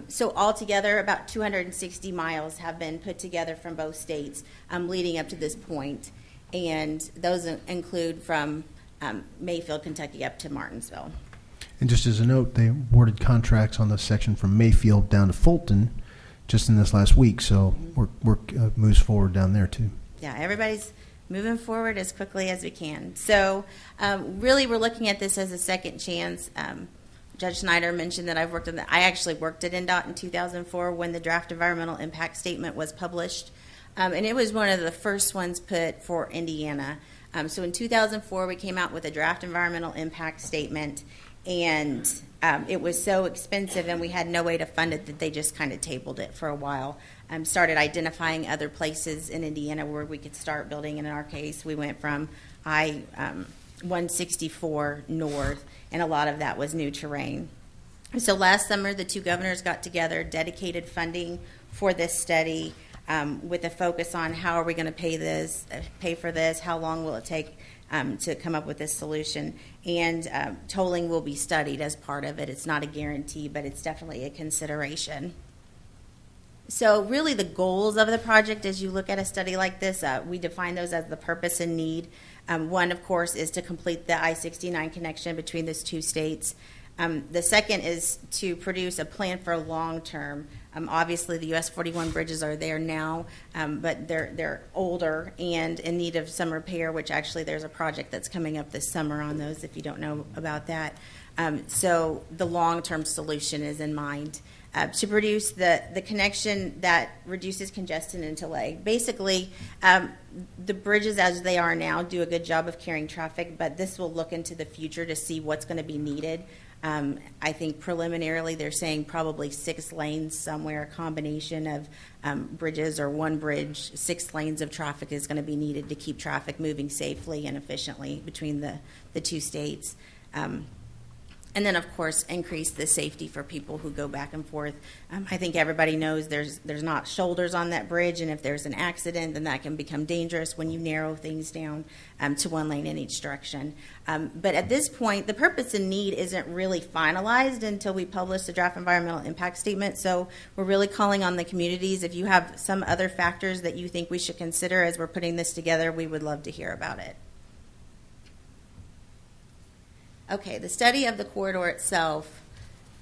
So altogether, about 260 miles have been put together from both states leading up to this point, and those include from Mayfield, Kentucky, up to Martinsville. And just as a note, they awarded contracts on the section from Mayfield down to Fulton just in this last week, so work moves forward down there too. Yeah, everybody's moving forward as quickly as we can. So really we're looking at this as a second chance. Judge Snyder mentioned that I actually worked at INDOT in 2004 when the draft environmental impact statement was published, and it was one of the first ones put for Indiana. So in 2004 we came out with a draft environmental impact statement, and it was so expensive and we had no way to fund it that they just kind of tabled it for a while. Started identifying other places in Indiana where we could start building, and in our case we went from I-164 north, and a lot of that was new terrain. So last summer the two governors got together, dedicated funding for this study. with a focus on how are we going to pay for this, how long will it take to come up with this solution. And tolling will be studied as part of it. It's not a guarantee, but it's definitely a consideration. So really the goals of the project as you look at a study like this, we define those as the purpose and need. One, of course, is to complete the I-69 connection between those two states. The second is to produce a plan for long term. Obviously, the US 41 bridges are there now, but they're older and in need of some repair, which actually there's a project that's coming up this summer on those if you don't know about that. So the long-term solution is in mind. To produce the connection that reduces congestion and delay. Basically, the bridges as they are now do a good job of carrying traffic, but this will look into the future to see what's going to be needed. I think preliminarily they're saying probably 6 lanes somewhere, a combination of bridges or one bridge, 6 lanes of traffic is going to be needed to keep traffic moving safely and efficiently between the two states. And then, of course, increase the safety for people who go back and forth. I think everybody knows there's not shoulders on that bridge, and if there's an accident, then that can become dangerous when you narrow things down to 1 lane in each direction. But at this point, the purpose and need isn't really finalized until we publish the draft environmental impact statement. So we're really calling on the communities. If you have some other factors that you think we should consider as we're putting this together, we would love to hear about it. Okay, the study of the corridor itself.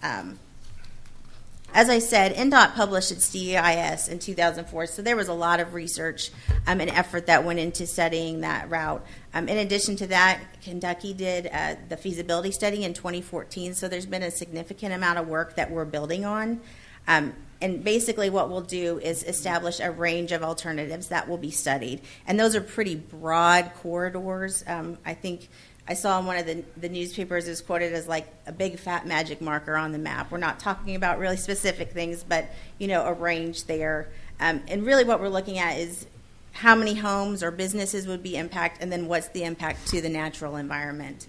As I said, NDOT published its DEIS in 2004, so there was a lot of research and effort that went into studying that route. In addition to that, Kentucky did the feasibility study in 2014, so there's been a significant amount of work that we're building on. And basically what we'll do is establish a range of alternatives that will be studied. And those are pretty broad corridors. I think I saw in one of the newspapers is quoted as like a big fat magic marker on the map. We're not talking about really specific things, but a range there. And really what we're looking at is how many homes or businesses would be impacted, and then what's the impact to the natural environment.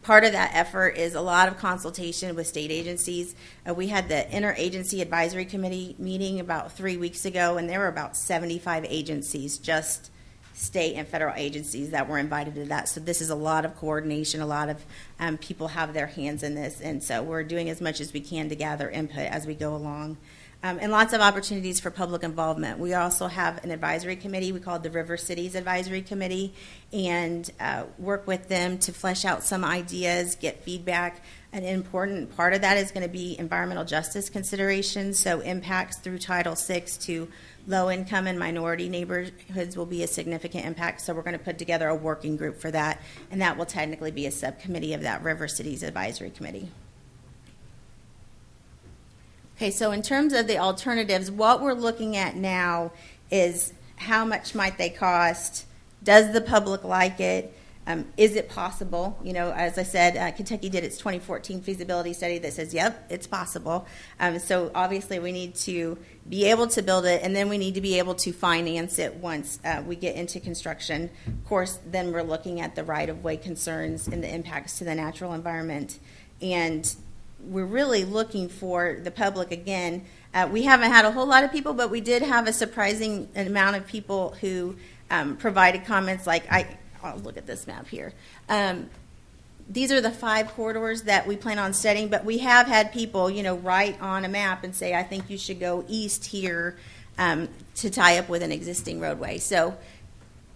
Part of that effort is a lot of consultation with state agencies. We had the Interagency Advisory Committee meeting about 3 weeks ago, and there were about 75 agencies, just state and federal agencies that were invited to that. So this is a lot of coordination. A lot of people have their hands in this, and so we're doing as much as we can to gather input as we go along. And lots of opportunities for public involvement. We also have an advisory committee we call the River Cities Advisory Committee, and work with them to flesh out some ideas, get feedback. An important part of that is going to be environmental justice considerations, so impacts through Title VI to low-income and minority neighborhoods will be a significant impact, so we're going to put together a working group for that, and that will technically be a subcommittee of that River Cities Advisory Committee. Okay, so in terms of the alternatives, what we're looking at now is how much might they cost? Does the public like it? Is it possible? As I said, Kentucky did its 2014 feasibility study that says, yep, it's possible. So obviously we need to be able to build it, and then we need to be able to finance it once we get into construction. Of course, then we're looking at the right-of-way concerns and the impacts to the natural environment. And we're really looking for the public again. We haven't had a whole lot of people, but we did have a surprising amount of people who provided comments like, I'll look at this map here. These are the 5 corridors that we plan on studying, but we have had people, write on a map and say, I think you should go east here to tie up with an existing roadway. So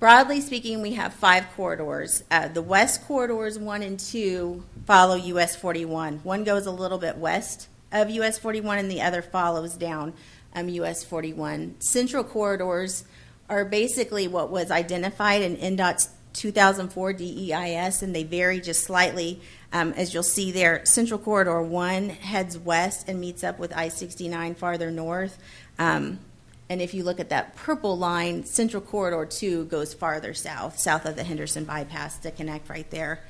broadly speaking, we have 5 corridors. The west corridors 1 and 2 follow US 41. One goes a little bit west of US 41 and the other follows down US 41. Central corridors are basically what was identified in NDOT's 2004 DEIS, and they vary just slightly. As you'll see there, Central Corridor 1 heads west and meets up with I-69 farther north. And if you look at that purple line, Central Corridor 2 goes farther south of the Henderson bypass to connect right there.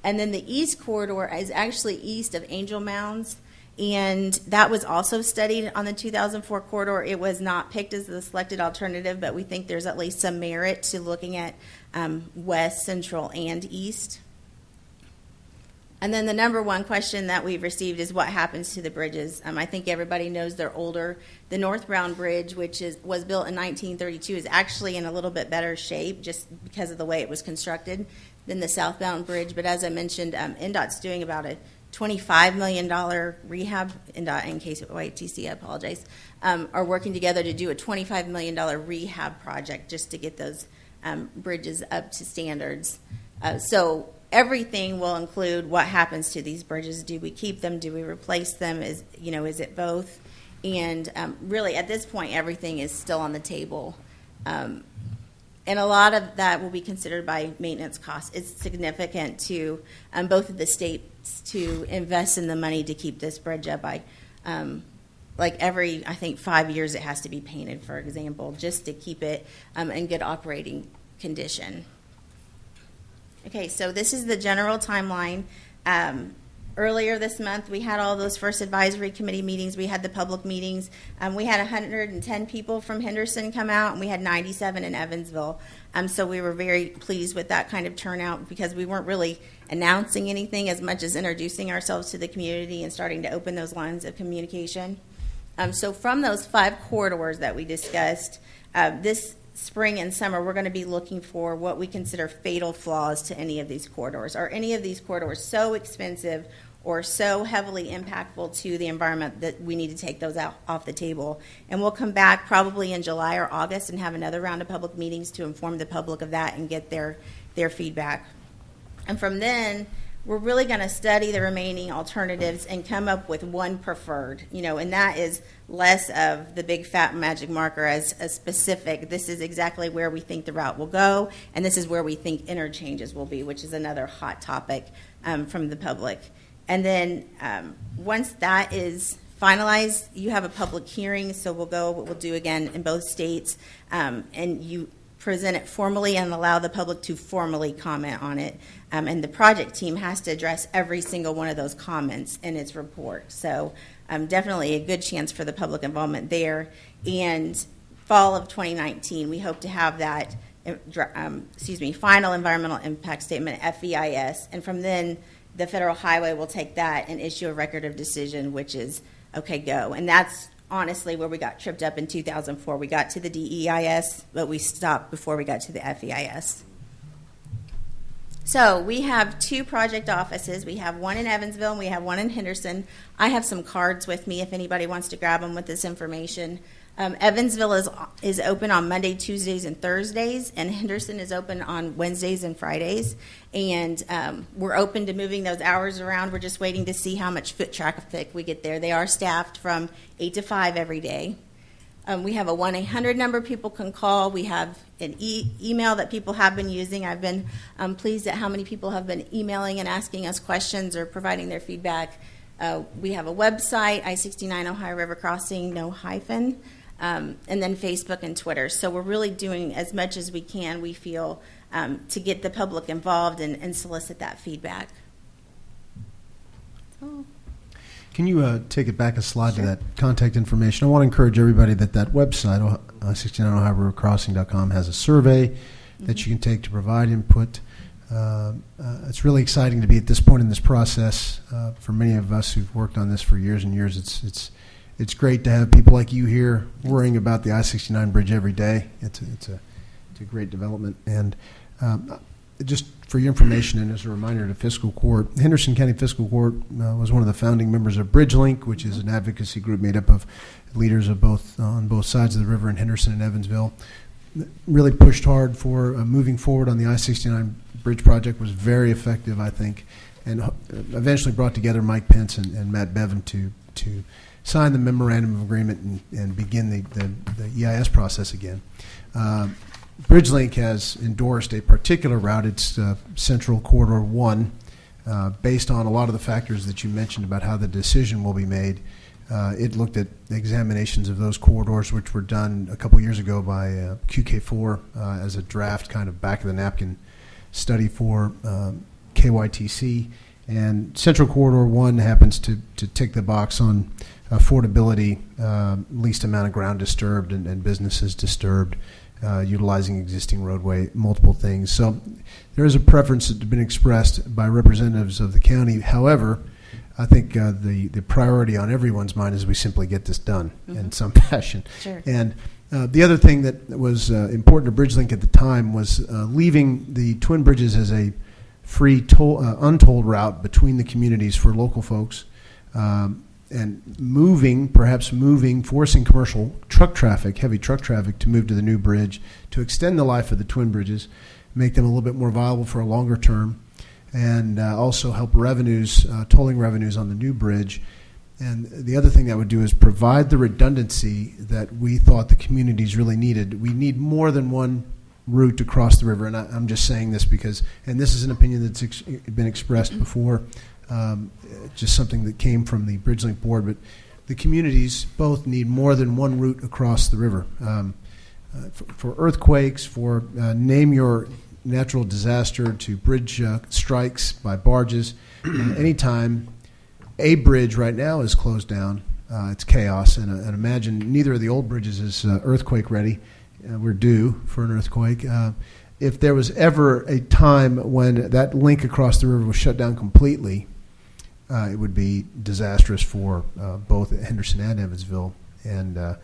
And then the East Corridor is actually east of Angel Mounds, and that was also studied on the 2004 corridor. It was not picked as the selected alternative, but we think there's at least some merit to looking at west, central, and east. And then the number one question that we've received is what happens to the bridges. I think everybody knows they're older. The northbound bridge, which was built in 1932, is actually in a little bit better shape just because of the way it was constructed than the southbound bridge. But as I mentioned, NDOT's doing about a $25 million rehab. NDOT and KYTC, I apologize, are working together to do a $25 million rehab project just to get those bridges up to standards. So everything will include what happens to these bridges. Do we keep them? Do we replace them? Is it both? And really, at this point, everything is still on the table. And a lot of that will be considered by maintenance costs. It's significant to both of the states to invest in the money to keep this bridge up. Like every, I think, 5 years it has to be painted, for example, just to keep it in good operating condition. Okay, so this is the general timeline. Earlier this month, we had all those first advisory committee meetings. We had the public meetings. We had 110 people from Henderson come out, and we had 97 in Evansville. So we were very pleased with that kind of turnout because we weren't really announcing anything as much as introducing ourselves to the community and starting to open those lines of communication. So from those 5 corridors that we discussed, this spring and summer, we're going to be looking for what we consider fatal flaws to any of these corridors. Are any of these corridors so expensive or so heavily impactful to the environment that we need to take those out off the table? And we'll come back probably in July or August and have another round of public meetings to inform the public of that and get their feedback. And from then, we're really going to study the remaining alternatives and come up with one preferred, and that is less of the big fat magic marker as a specific. This is exactly where we think the route will go, and this is where we think interchanges will be, which is another hot topic from the public. And then once that is finalized, you have a public hearing, so we'll do again in both states, and you present it formally and allow the public to formally comment on it. And the project team has to address every single one of those comments in its report. So definitely a good chance for the public involvement there. And fall of 2019, we hope to have that final environmental impact statement, FEIS. And from then, the Federal Highway will take that and issue a record of decision, which is, okay, go. And that's honestly where we got tripped up in 2004. We got to the DEIS, but we stopped before we got to the FEIS. So we have 2 project offices. We have one in Evansville and we have one in Henderson. I have some cards with me if anybody wants to grab them with this information. Evansville is open on Monday, Tuesdays, and Thursdays, and Henderson is open on Wednesdays and Fridays. And we're open to moving those hours around. We're just waiting to see how much foot traffic we get there. They are staffed from 8 to 5 every day. We have a 1-800 number people can call. We have an email that people have been using. I've been pleased at how many people have been emailing and asking us questions or providing their feedback. We have a website, I-69 Ohio River Crossing, no hyphen. And then Facebook and Twitter. So we're really doing as much as we can, we feel, to get the public involved and solicit that feedback. So. Can you take it back a slide to that contact information? I want to encourage everybody that website, I-69OhioRiverCrossing.com, has a survey that you can take to provide input. It's really exciting to be at this point in this process. For many of us who've worked on this for years and years, it's great to have people like you here worrying about the I-69 bridge every day. It's a great development. And just for your information and as a reminder to Fiscal Court, Henderson County Fiscal Court was one of the founding members of BridgeLink, which is an advocacy group made up of leaders of on both sides of the river in Henderson and Evansville. Really pushed hard for moving forward on the I-69 bridge project, was very effective, I think, and eventually brought together Mike Pence and Matt Bevan to sign the memorandum of agreement and begin the EIS process again. BridgeLink has endorsed a particular route. It's Central Corridor 1, based on a lot of the factors that you mentioned about how the decision will be made. It looked at examinations of those corridors, which were done a couple years ago by QK4 as a draft kind of back-of-the-napkin study for KYTC. And Central Corridor 1 happens to tick the box on affordability, least amount of ground disturbed and businesses disturbed. utilizing existing roadway, multiple things. So there is a preference that has been expressed by representatives of the county. However, I think the priority on everyone's mind is we simply get this done in some fashion. Sure. And the other thing that was important to BridgeLink at the time was leaving the Twin Bridges as a free untolled route between the communities for local folks, and forcing commercial truck traffic, heavy truck traffic, to move to the new bridge to extend the life of the Twin Bridges, make them a little bit more viable for a longer term, and also help revenues, tolling revenues on the new bridge. And the other thing that would do is provide the redundancy that we thought the communities really needed. We need more than one route across the river, and I'm just saying this because, and this is an opinion that's been expressed before, just something that came from the BridgeLink board, but the communities both need more than one route across the river. For earthquakes, for name your natural disaster, to bridge strikes by barges, anytime a bridge right now is closed down, it's chaos, and imagine neither of the old bridges is earthquake ready. We're due for an earthquake. If there was ever a time when that link across the river was shut down completely, it would be disastrous for both Henderson and Evansville. And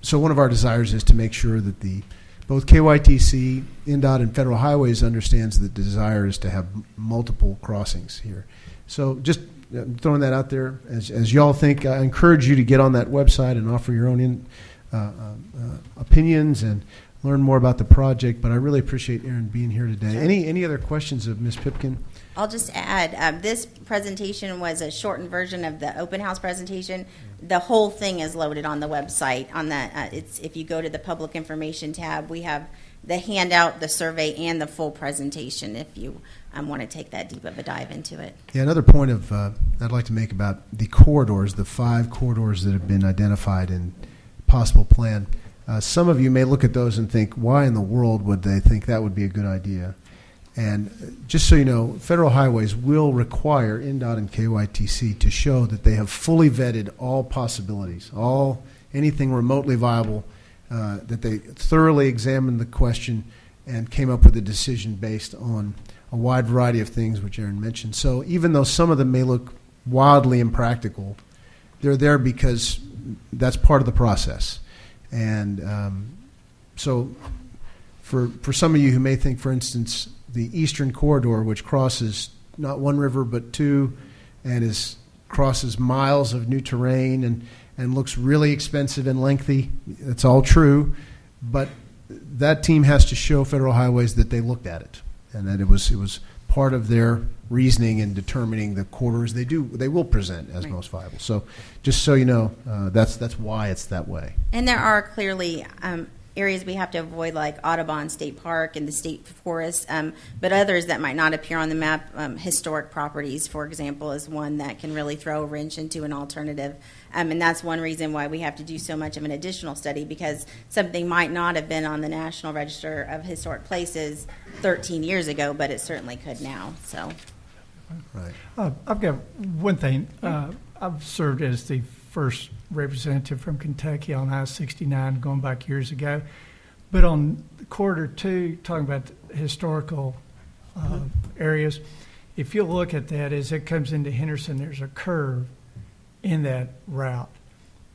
so one of our desires is to make sure that both KYTC, INDOT, and Federal Highways understands that the desire is to have multiple crossings here. So just throwing that out there, as y'all think, I encourage you to get on that website and offer your own opinions and learn more about the project. But I really appreciate Aaron being here today. Sure. Any other questions of Ms. Pipkin? I'll just add, this presentation was a shortened version of the open house presentation. The whole thing is loaded on the website. If you go to the public information tab, we have the handout, the survey, and the full presentation if you want to take that deep of a dive into it. Yeah, another point I'd like to make about the corridors, the 5 corridors that have been identified in possible plan. Some of you may look at those and think, why in the world would they think that would be a good idea? And just so you know, Federal Highways will require INDOT and KYTC to show that they have fully vetted all possibilities, anything remotely viable, that they thoroughly examined the question and came up with a decision based on a wide variety of things, which Aaron mentioned. So even though some of them may look wildly impractical, they're there because that's part of the process. And so for some of you who may think, for instance, the Eastern Corridor, which crosses not one river but 2 and crosses miles of new terrain and looks really expensive and lengthy, it's all true, but that team has to show Federal Highways that they looked at it and that it was part of their reasoning in determining the corridors they will present as most viable. So just so you know, that's why it's that way. And there are clearly areas we have to avoid, like Audubon State Park and the state forest, but others that might not appear on the map. Historic properties, for example, is one that can really throw a wrench into an alternative. And that's one reason why we have to do so much of an additional study, because something might not have been on the National Register of Historic Places 13 years ago, but it certainly could now. So, right. I've got one thing. I've served as the first representative from Kentucky on I-69 going back years ago. But on Corridor 2, talking about historical areas, if you look at that, as it comes into Henderson, there's a curve in that route.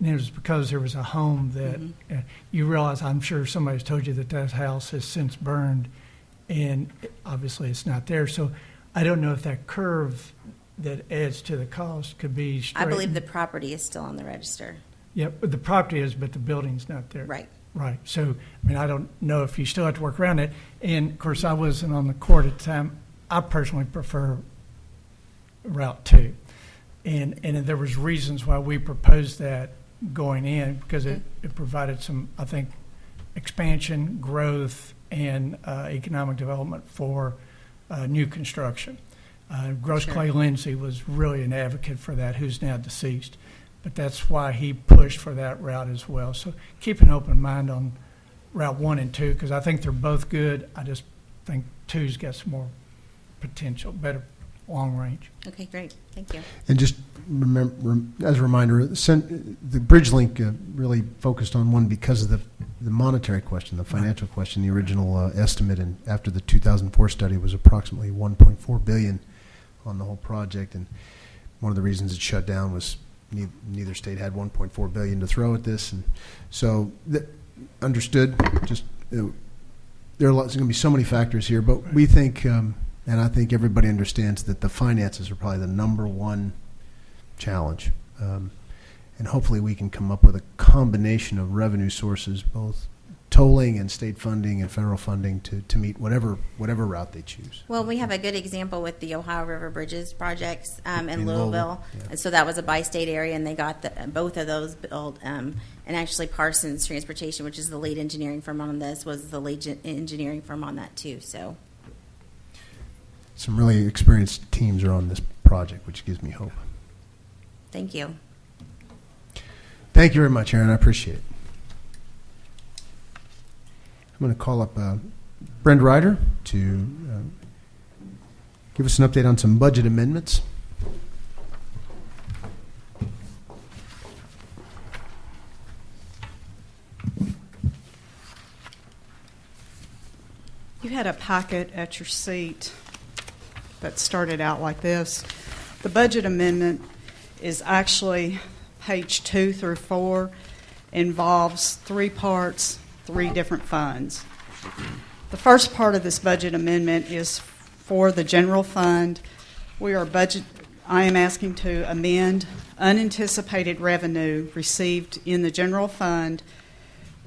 And it was because there was a home that you realize, I'm sure somebody's told you that house has since burned, and obviously it's not there. So I don't know if that curve that adds to the cost could be straightened. I believe the property is still on the register. Yeah, but the property is, but the building's not there. Right. Right. So, I mean, I don't know if you still have to work around it. And, of course, I wasn't on the court at the time. I personally prefer Route 2. And there was reasons why we proposed that going in, because it provided some, I think, expansion, growth, and economic development for new construction. Gross Clay Lindsay was really an advocate for that, who's now deceased. But that's why he pushed for that route as well. So keep an open mind on Route 1 and 2, because I think they're both good. I just think 2's got some more potential, better long range. Okay, great. Thank you. And just remember, as a reminder, the BridgeLink really focused on one because of the monetary question, the financial question. The original estimate and after the 2004 study was approximately $1.4 billion on the whole project. And one of the reasons it shut down was neither state had $1.4 billion to throw at this. And so understood. Just there are going to be so many factors here, but we think, and I think everybody understands that the finances are probably the number one challenge. And hopefully we can come up with a combination of revenue sources, both tolling and state funding and federal funding to meet whatever route they choose. Well, we have a good example with the Ohio River Bridges projects in In Louisville. Louisville, yeah. And so that was a bi-state area, and they got both of those built. And actually Parsons Transportation, which is the lead engineering firm on this, was the lead engineering firm on that too. So Some really experienced teams are on this project, which gives me hope. thank you. Thank you very much, Aaron. I appreciate it. I'm going to call up Brenda Ryder to give us an update on some budget amendments. You had a packet at your seat that started out like this. The budget amendment is actually page 2 through 4, involves 3 parts, 3 different funds. The first part of this budget amendment is for the general fund. I am asking to amend unanticipated revenue received in the general fund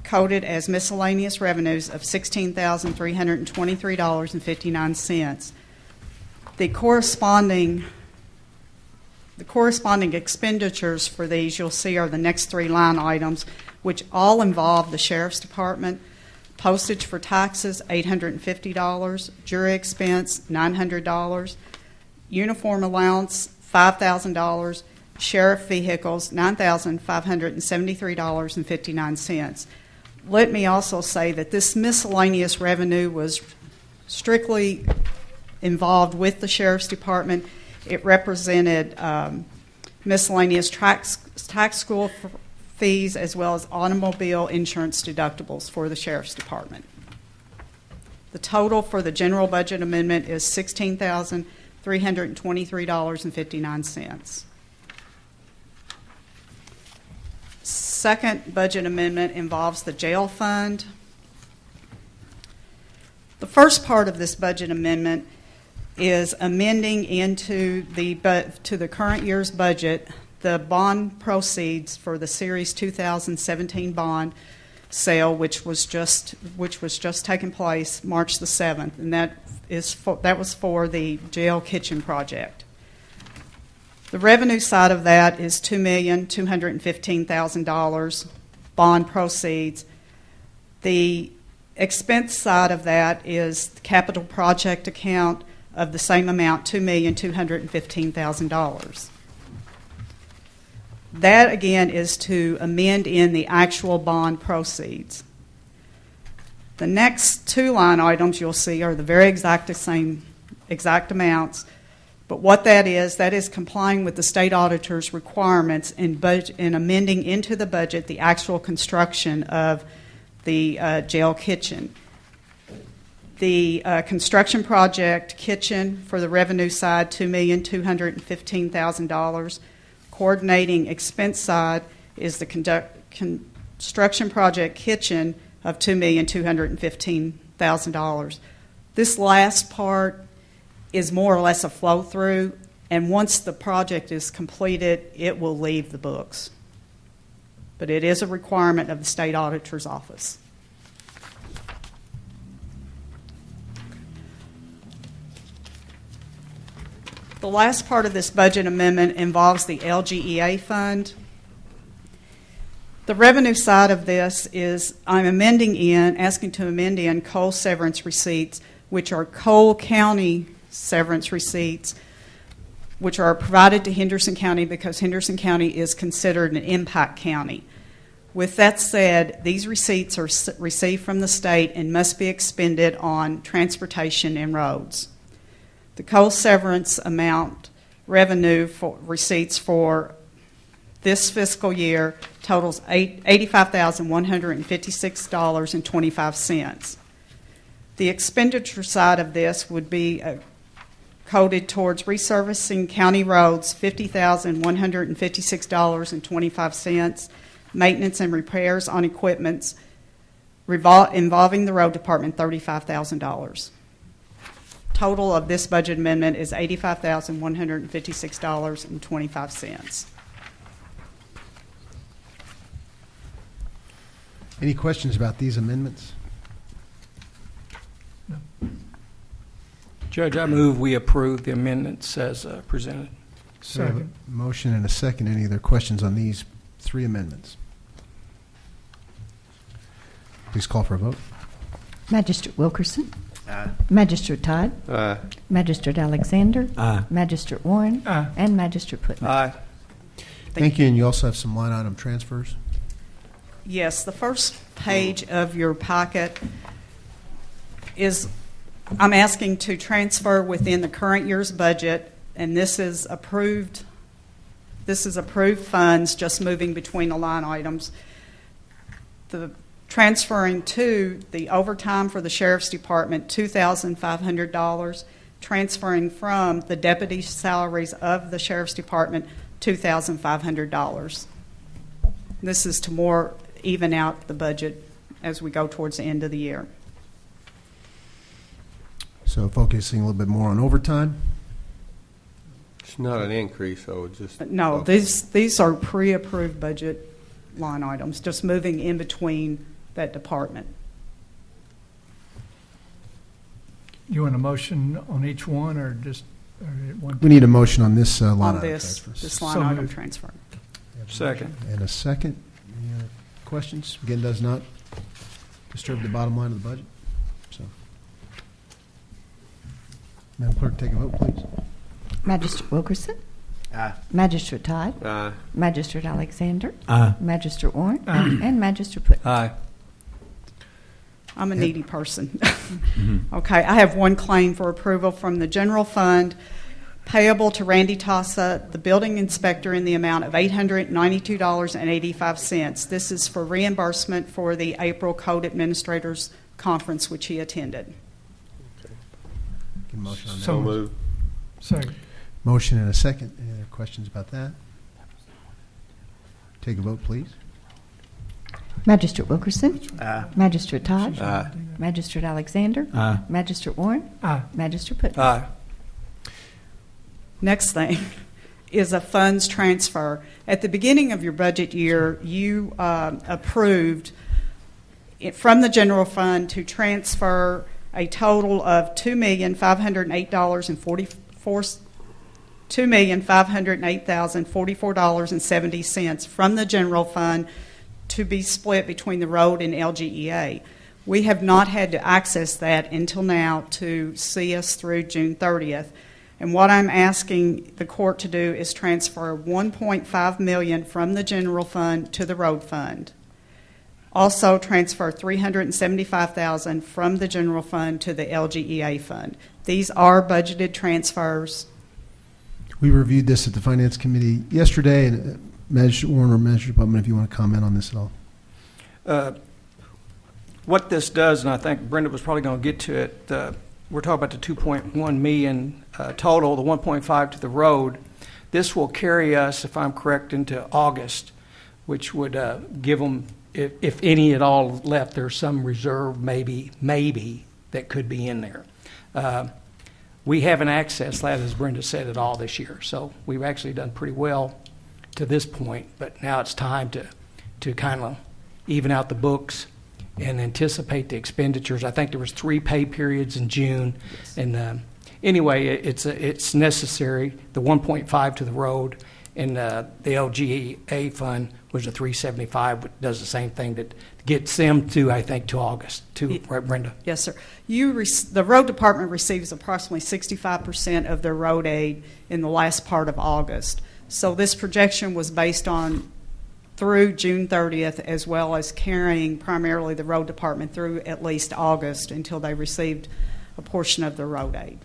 coded as miscellaneous revenues of $16,323.59. The corresponding expenditures for these you'll see are the next 3 line items, which all involve the Sheriff's Department. Postage for taxes, $850. Jury expense, $900. Uniform allowance, $5,000. Sheriff vehicles, $9,573.59. Let me also say that this miscellaneous revenue was strictly involved with the Sheriff's Department. It represented miscellaneous tax school fees as well as automobile insurance deductibles for the Sheriff's Department. The total for the general budget amendment is $16,323.59. Second budget amendment involves the jail fund. The first part of this budget amendment is amending into to the current year's budget the bond proceeds for the Series 2017 bond sale, which was just taking place March the 7th, and that was for the jail kitchen project. The revenue side of that is $2,215,000 bond proceeds. The expense side of that is the capital project account of the same amount, $2,215,000. That, again, is to amend in the actual bond proceeds. The next 2 line items you'll see are the very exact amounts, but what that is complying with the state auditor's requirements in amending into the budget the actual construction of the jail kitchen. The construction project kitchen for the revenue side, $2,215,000. Coordinating expense side is the construction project kitchen of $2,215,000. This last part is more or less a flow through, and once the project is completed, it will leave the books. But it is a requirement of the state auditor's office. The last part of this budget amendment involves the LGEA fund. The revenue side of this is I'm asking to amend in coal severance receipts, which are Cole County severance receipts, which are provided to Henderson County because Henderson County is considered an impact county. With that said, these receipts are received from the state and must be expended on transportation and roads. The coal severance amount revenue for receipts for this fiscal year totals $85,156.25. The expenditure side of this would be coded towards resurfacing county roads, $50,156.25, maintenance and repairs on equipment involving the road department, $35,000. Total of this budget amendment is $85,156.25. Any questions about these amendments? Judge, I move we approve the amendments as presented. So we have a motion and a second. Any other questions on these three amendments? Please call for a vote. Magistrate Wilkerson. Aye. Magistrate Todd. Aye. Magistrate Alexander. Aye. Magistrate Warren. Aye. And Magistrate Putnam. Aye. Thank you. And you also have some line item transfers. Yes, the first page of your packet is, I'm asking to transfer within the current year's budget, and this is approved funds, just moving between the line items. The transferring to the overtime for the Sheriff's Department, $2,500, transferring from the deputy salaries of the Sheriff's Department, $2,500. This is to more even out the budget as we go towards the end of the year. So focusing a little bit more on overtime. It's not an increase, so it's just. No, these are pre-approved budget line items, just moving in between that department. You want a motion on each one, or just or at one? We need a motion on this line On item this transfers. line So item moved. transfer. Second. And a second. Any other questions? Again, does not disturb the bottom line of the budget. So, Madam Clerk, take a vote, please. Magistrate Wilkerson. Aye. Magistrate Todd. Aye. Magistrate Alexander. Aye. Magistrate Warren. And Magistrate Putnam. Aye. I'm a needy person. Okay, I have one claim for approval from the general fund payable to Randy Tassa, the building inspector, in the amount of $892.85. This is for reimbursement for the April Code Administrators Conference, which he attended. Get a motion on that. So moved. Second. Motion and a second. Any other questions about that? Take a vote, please. Magistrate Wilkerson. Aye. Magistrate Todd. Aye. Magistrate Alexander. Aye. Magistrate Warren. Aye. Magistrate Putnam. Aye. Next thing is a funds transfer. At the beginning of your budget year, you approved from the general fund to transfer a total of $2,508,044.70 from the general fund to be split between the road and LGEA. We have not had to access that until now to see us through June 30th. And what I'm asking the court to do is transfer $1.5 million from the general fund to the road fund. Also transfer $375,000 from the general fund to the LGEA fund. These are budgeted transfers. We reviewed this at the Finance Committee yesterday, and Magistrate Warren or Magistrate Putnam, if you want to comment on this at all. What this does, and I think Brenda was probably going to get to it, we're talking about the 2.1 million total, the 1.5 to the road. This will carry us, if I'm correct, into August, which would give them, if any at all left, there's some reserve maybe that could be in there. We haven't accessed that, as Brenda said, at all this year. So we've actually done pretty well to this point, but now it's time to kind of even out the books and anticipate the expenditures. I think there was 3 pay periods in June, and anyway, it's necessary. The 1.5 to the road, and the LGA fund was a 375, which does the same thing that gets them to, I think, to August. Right, Brenda? Yes, sir. The road department receives approximately 65% of their road aid in the last part of August. So this projection was based on through June 30th, as well as carrying primarily the road department through at least August until they received a portion of their road aid.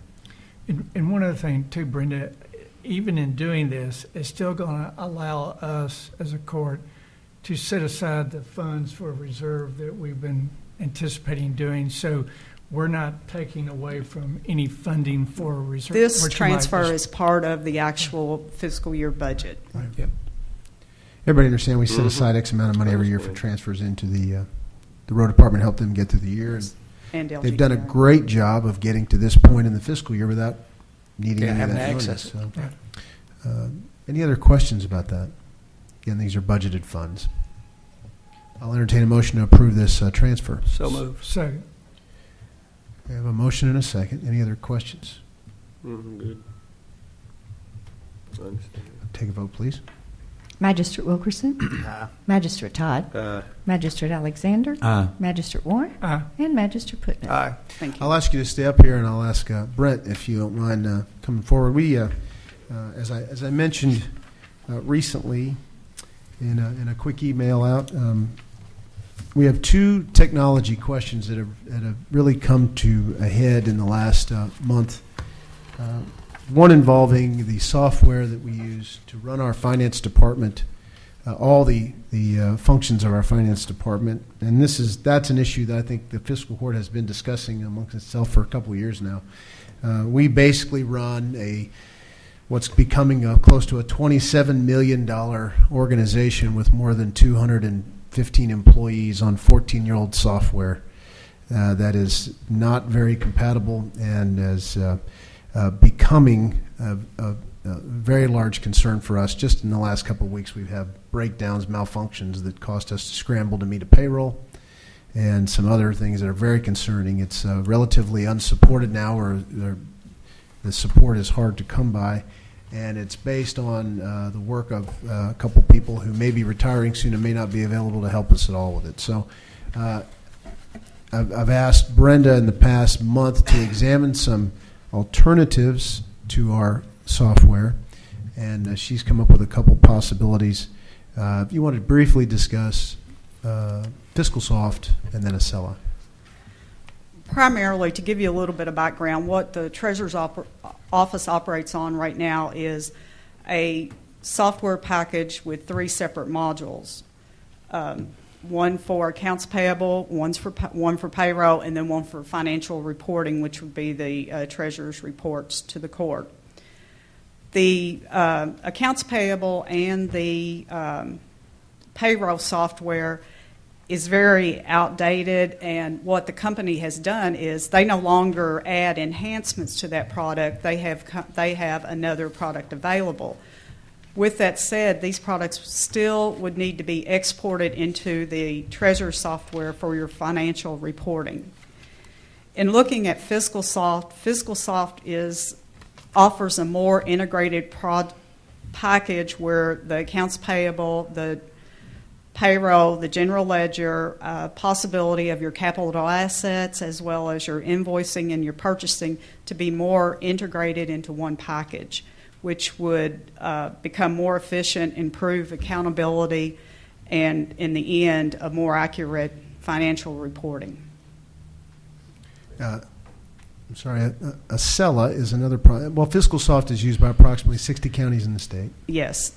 And one other thing too, Brenda, even in doing this, it's still going to allow us as a court to set aside the funds for a reserve that we've been anticipating doing. So we're not taking away from any funding for a reserve. This which you might transfer just- is part of the actual fiscal year budget. Yep. Everybody understand we set aside X amount of money every year for transfers into the road department, help them get through the year. And They've done a LGTI. great job of getting to this point in the fiscal year without needing any of having that to money. access it. So, any other questions about that? Again, these are budgeted funds. I'll entertain a motion to approve this transfer. So move. Second. We have a motion and a second. Any other questions? Good. I understand. Take a vote, please. Magistrate Wilkerson. Magistrate Todd. Magistrate Alexander. Aye. Magistrate Warren. Aye. And Magistrate Putnam. Aye. Thank you. I'll ask you to stay up here, and I'll ask Brent if you don't mind coming forward. We, as I mentioned recently in a quick email out, we have two technology questions that have really come to a head in the last month. One involving the software that we use to run our finance department, all the functions of our finance department, and that's an issue that I think the fiscal court has been discussing amongst itself for a couple of years now. We basically run what's becoming close to a $27 million organization with more than 215 employees on 14-year-old software that is not very compatible and is becoming a very large concern for us. Just in the last couple of weeks, we've had breakdowns, malfunctions that cost us to scramble to meet a payroll, and some other things that are very concerning. It's relatively unsupported now, or the support is hard to come by, and it's based on the work of a couple people who may be retiring soon and may not be available to help us at all with it. So I've asked Brenda in the past month to examine some alternatives to our software, and she's come up with a couple possibilities. If you want to briefly discuss Fiscal Soft and then Acela. Primarily, to give you a little bit of background, what the Treasurer's Office operates on right now is a software package with three separate modules. One for accounts payable, one for payroll, and then one for financial reporting, which would be the treasurer's reports to the court. The accounts payable and the payroll software is very outdated, and what the company has done is they no longer add enhancements to that product. They have another product available. With that said, these products still would need to be exported into the Treasurer software for your financial reporting. In looking at Fiscal Soft offers a more integrated package where the accounts payable, the payroll, the general ledger, possibility of your capital assets, as well as your invoicing and your purchasing to be more integrated into one package, which would become more efficient, improve accountability, and in the end, a more accurate financial reporting. I'm sorry, Acela is another product. Well, Fiscal Soft is used by approximately 60 counties in the state. Yes,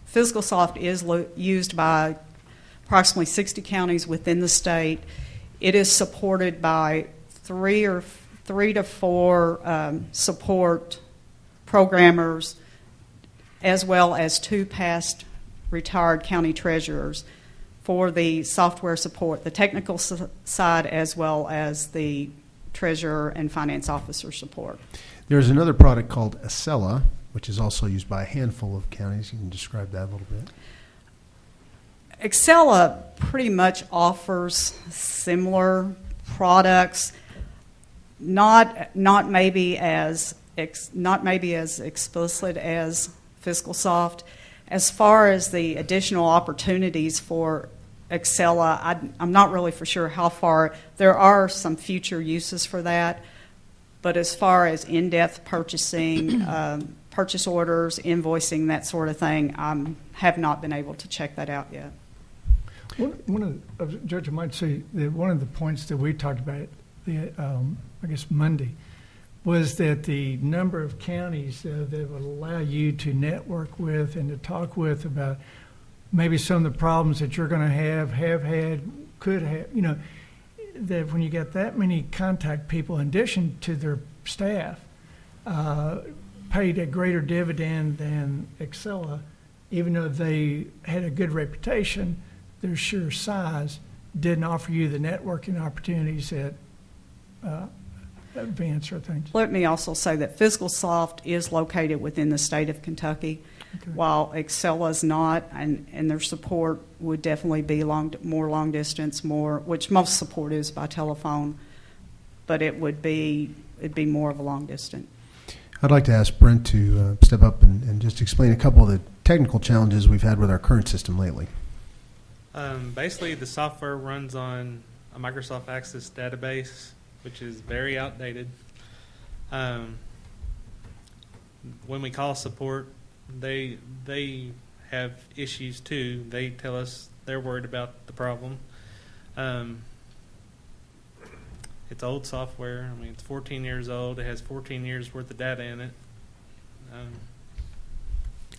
Fiscal Soft is used by approximately 60 counties within the state. It is supported by three to four support programmers, as well as two past retired county treasurers for the software support, the technical side, as well as the treasurer and finance officer support. There's another product called Acela, which is also used by a handful of counties. You can describe that a little bit. Acela pretty much offers similar products, not maybe as explicit as Fiscal Soft. As far as the additional opportunities for Acela, I'm not really for sure how far. There are some future uses for that, but as far as in-depth purchasing, purchase orders, invoicing, that sort of thing, I have not been able to check that out yet. Judge, I might say that one of the points that we talked about, I guess Monday, was that the number of counties that would allow you to network with and to talk with about maybe some of the problems that you're going to have had, could have, that when you get that many contact people in addition to their staff, paid a greater dividend than Excella, even though they had a good reputation, their sheer size didn't offer you the networking opportunities that Advance or things. Let me also say that Fiscal Soft is located within the state of Kentucky, while Excella is not, and their support would definitely be more long distance, which most support is by telephone, but it'd be more of a long distance. I'd like to ask Brent to step up and just explain a couple of the technical challenges we've had with our current system lately. Basically, the software runs on a Microsoft Access database, which is very outdated. When we call support, they have issues too. They tell us they're worried about the problem. It's old software. I mean, it's 14 years old. It has 14 years worth of data in it.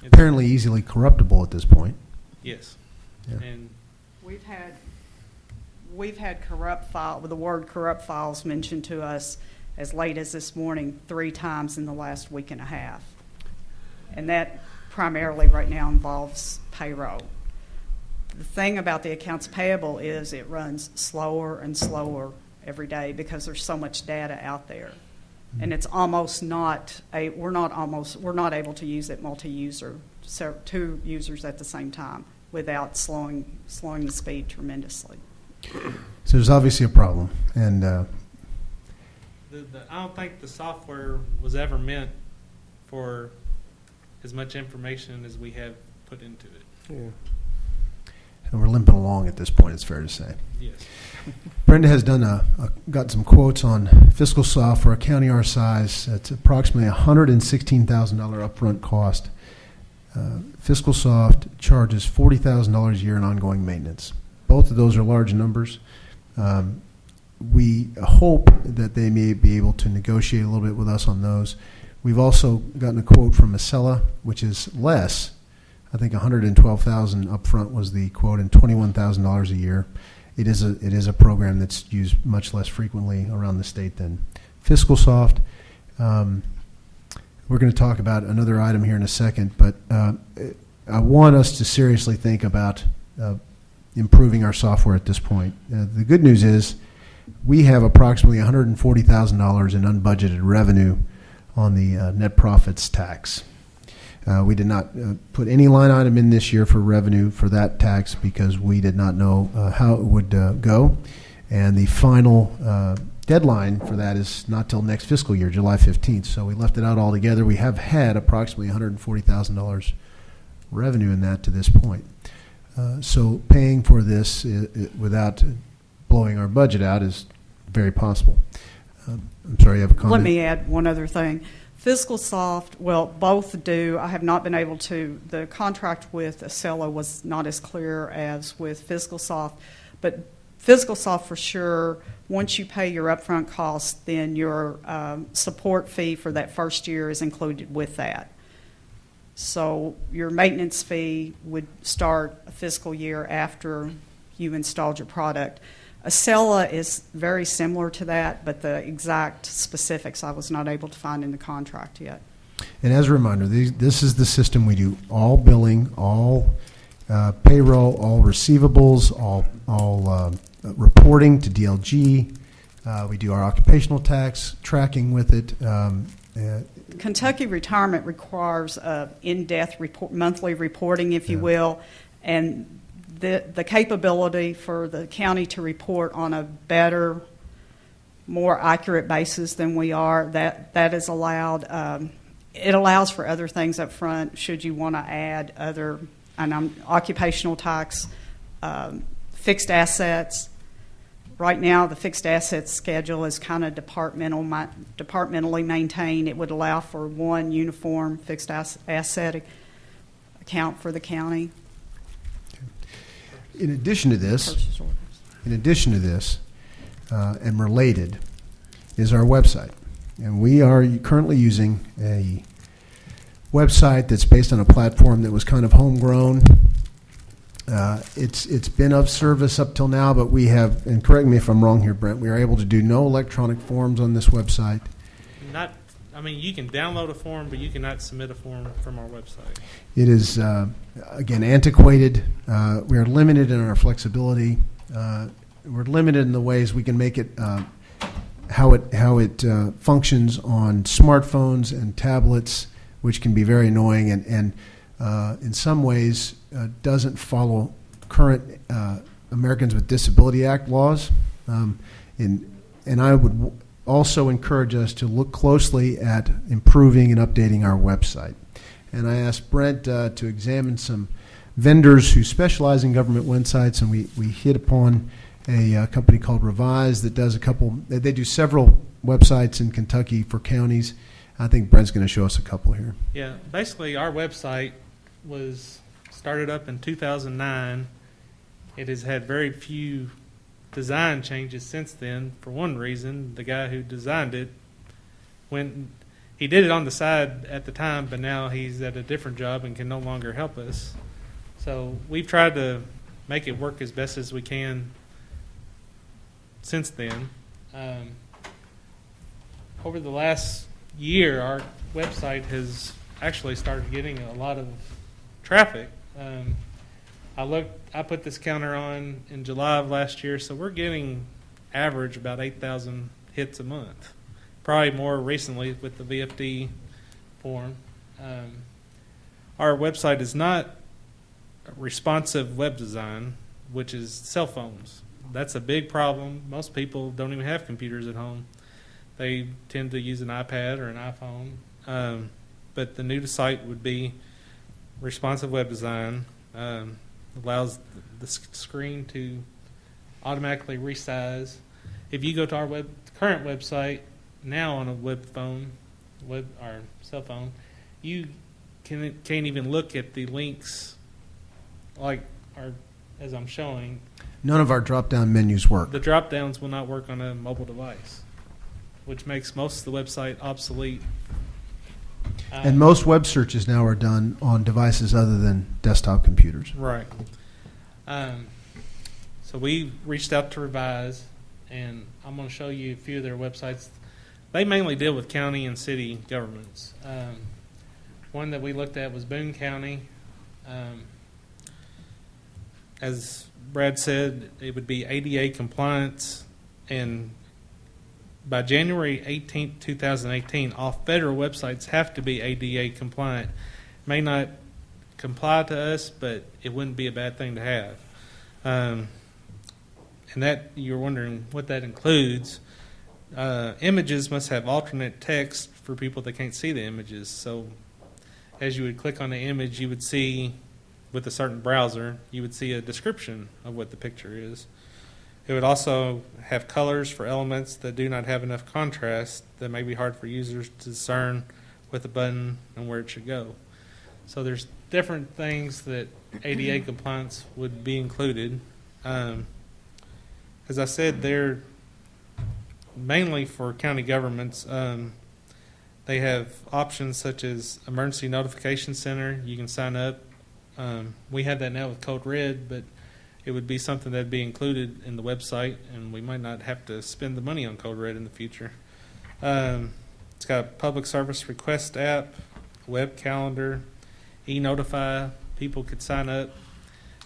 Apparently easily corruptible at this point. Yes. Yeah. And we've had the word corrupt files mentioned to us as late as this morning 3 times in the last week and a half. And that primarily right now involves payroll. The thing about the accounts payable is it runs slower and slower every day because there's so much data out there. And it's almost we're not able to use it multi-user, so 2 users at the same time without slowing the speed tremendously. So there's obviously a problem, and I don't think the software was ever meant for as much information as we have put into it. Yeah. and we're limping along at this point, it's fair to say. Yes. Brenda has got some quotes on Fiscal Soft for a county our size. It's approximately $116,000 upfront cost. Fiscal Soft charges $40,000 a year in ongoing maintenance. Both of those are large numbers. We hope that they may be able to negotiate a little bit with us on those. We've also gotten a quote from Acela, which is less. I think $112,000 upfront was the quote, and $21,000 a year. It is a program that's used much less frequently around the state than Fiscal Soft. We're going to talk about another item here in a second, but I want us to seriously think about improving our software at this point. The good news is we have approximately $140,000 in unbudgeted revenue on the net profits tax. We did not put any line item in this year for revenue for that tax because we did not know how it would go. And the final deadline for that is not till next fiscal year, July 15th. So we left it out altogether. We have had approximately $140,000 revenue in that to this point. So paying for this without blowing our budget out is very possible. I'm sorry, you have a comment? Let me add one other thing. Fiscal Soft, well, both do. I have not been able to. The contract with Acela was not as clear as with Fiscal Soft, but Fiscal Soft for sure, once you pay your upfront costs, then your support fee for that first year is included with that. So your maintenance fee would start a fiscal year after you installed your product. Acela is very similar to that, but the exact specifics I was not able to find in the contract yet. And as a reminder, this is the system we do all billing, all payroll, all receivables, all reporting to DLG. We do our occupational tax tracking with it. Kentucky retirement requires in-depth monthly reporting, if you will, and the capability for the county to report on a better, more accurate basis than we are, that is allowed. It allows for other things up front should you want to add other occupational tax, fixed assets. Right now, the fixed assets schedule is kind of departmentally maintained. It would allow for one uniform fixed asset account for the county. In addition to this, and related, is our website. And we are currently using a website that's based on a platform that was kind of homegrown. It's been of service up till now, but we have, and correct me if I'm wrong here, Brent, we are able to do no electronic forms on this website. You can download a form, but you cannot submit a form from our website. It is, again, antiquated. We are limited in our flexibility. We're limited in the ways we can make it, how it functions on smartphones and tablets, which can be very annoying and in some ways doesn't follow current Americans with Disability Act laws. And I would also encourage us to look closely at improving and updating our website. And I asked Brent to examine some vendors who specialize in government websites, and we hit upon a company called Revise that does they do several websites in Kentucky for counties. I think Brent's going to show us a couple here. Yeah, basically our website was started up in 2009. It has had very few design changes since then. For one reason, the guy who designed it he did it on the side at the time, but now he's at a different job and can no longer help us. So we've tried to make it work as best as we can since then. Over the last year, our website has actually started getting a lot of traffic. I put this counter on in July of last year, so we're getting average about 8,000 hits a month. Probably more recently with the VFD form. Our website is not responsive web design, which is cell phones. That's a big problem. Most people don't even have computers at home. They tend to use an iPad or an iPhone. But the new site would be responsive web design. Allows the screen to automatically resize. If you go to our current website now on a or cell phone, you can't even look at the links as I'm showing. None of our drop-down menus work. The drop-downs will not work on a mobile device, which makes most of the website obsolete. And most web searches now are done on devices other than desktop computers. Right. So we reached out to Revise, and I'm going to show you a few of their websites. They mainly deal with county and city governments. One that we looked at was Boone County. As Brad said, it would be ADA compliance, and by January 18, 2018, all federal websites have to be ADA compliant. May not comply to us, but it wouldn't be a bad thing to have. And that, you're wondering what that includes. Images must have alternate text for people that can't see the images. So as you would click on the image, you would see, with a certain browser, you would see a description of what the picture is. It would also have colors for elements that do not have enough contrast that may be hard for users to discern with a button and where it should go. So there's different things that ADA compliance would be included. As I said, they're mainly for county governments. They have options such as Emergency Notification Center. You can sign up. We have that now with Code Red, but it would be something that would be included in the website, and we might not have to spend the money on Code Red in the future. It's got a public service request app, web calendar, e-notify. People could sign up,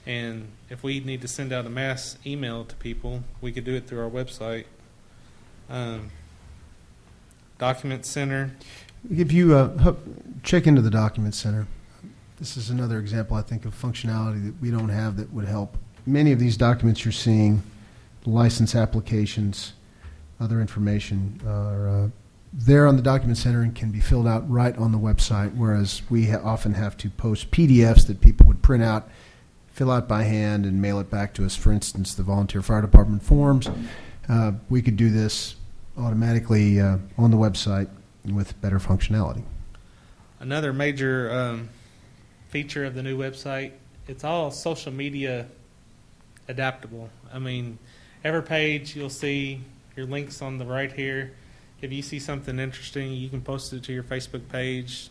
and if we need to send out a mass email to people, we could do it through our website. Document Center. If you check into the Document Center, this is another example, I think, of functionality that we don't have that would help. Many of these documents you're seeing, license applications, other information, are there on the Document Center and can be filled out right on the website, whereas we often have to post PDFs that people would print out, fill out by hand, and mail it back to us. For instance, the Volunteer Fire Department forms. We could do this automatically on the website with better functionality. Another major feature of the new website, it's all social media adaptable. I mean, every page you'll see your links on the right here. if you see something interesting, you can post it to your Facebook page.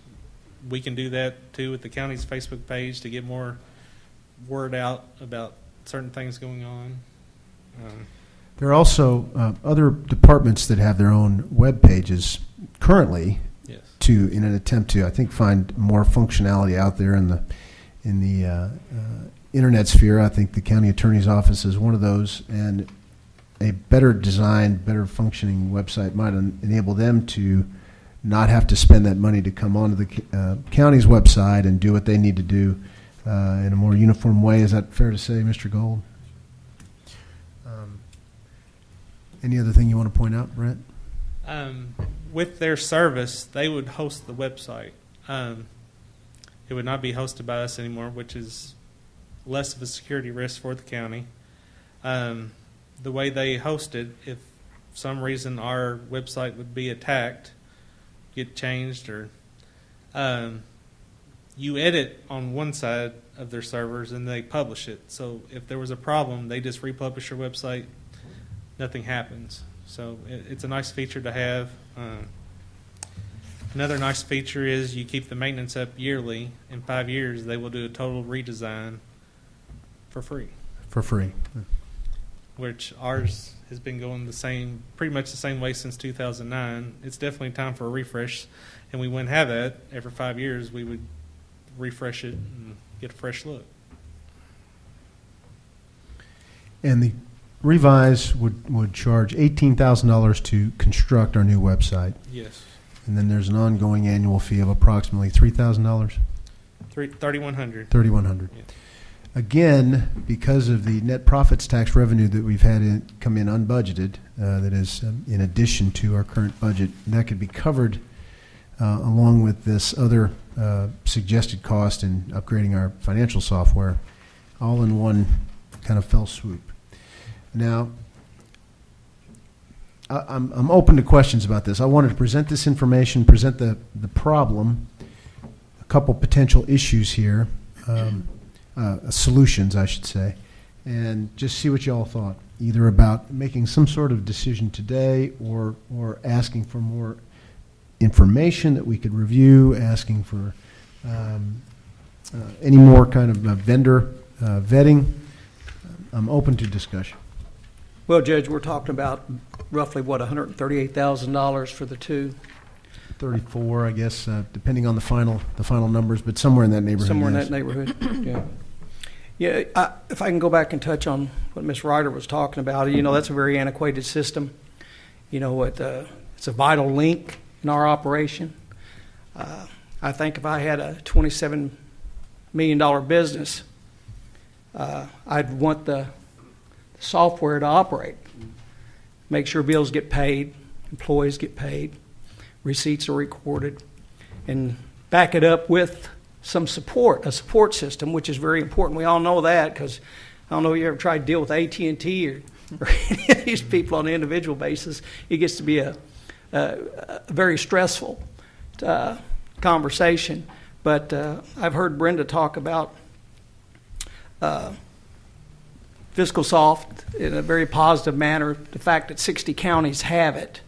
We can do that too with the county's Facebook page to get more word out about certain things going on. There are also other departments that have their own web pages currently, Yes. in an attempt to, I think, find more functionality out there in the internet sphere. I think the county attorney's office is one of those, and a better designed, better functioning website might enable them to not have to spend that money to come onto the county's website and do what they need to do in a more uniform way. Is that fair to say, Mr. Gold? Any other thing you want to point out, Brent? With their service, they would host the website. It would not be hosted by us anymore, which is less of a security risk for the county. The way they host it, if for some reason our website would be attacked, get changed, or you edit on one side of their servers and they publish it. So if there was a problem, they just republish your website. Nothing happens. So it's a nice feature to have. Another nice feature is you keep the maintenance up yearly. In 5 years, they will do a total redesign for free. For free. Which ours has been going pretty much the same way since 2009. It's definitely time for a refresh, and we wouldn't have that. Every 5 years, we would refresh it and get a fresh look. And the Revise would charge $18,000 to construct our new website. Yes. And then there's an ongoing annual fee of approximately $3,000? $3,100. $3,100. Yeah. Again, because of the net profits tax revenue that we've had come in unbudgeted, that is in addition to our current budget, that could be covered along with this other suggested cost in upgrading our financial software, all in one kind of fell swoop. Now, I'm open to questions about this. I wanted to present this information, present the problem, a couple potential issues here, solutions, I should say, and just see what you all thought, either about making some sort of decision today or asking for more information that we could review, asking for any more kind of vendor vetting. I'm open to discussion. Well, Judge, we're talking about roughly, what, $138,000 for the two? 34, I guess, depending on the final numbers, but somewhere in that neighborhood. Somewhere yes. in that neighborhood, yeah. Yeah, if I can go back and touch on what Ms. Ryder was talking about, that's a very antiquated system. It's a vital link in our operation. I think if I had a $27 million business, I'd want the software to operate, make sure bills get paid, employees get paid, receipts are recorded, and back it up with some support, a support system, which is very important. We all know that, because I don't know if you ever tried to deal with AT&T or any of these people on an individual basis. It gets to be a very stressful conversation. But I've heard Brenda talk about Fiscal Soft in a very positive manner. The fact that 60 counties have it,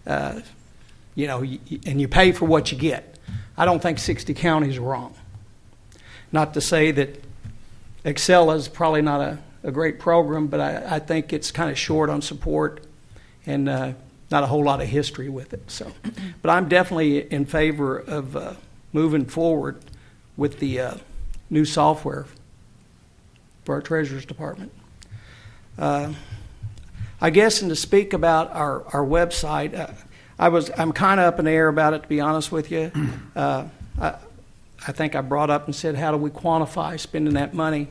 and you pay for what you get. I don't think 60 counties are wrong. Not to say that Excel is probably not a great program, but I think it's kind of short on support and not a whole lot of history with it. So, but I'm definitely in favor of moving forward with the new software for our Treasurer's Department. I guess, and to speak about our website, I'm kind of up in the air about it, to be honest with you. I think I brought up and said, how do we quantify spending that money?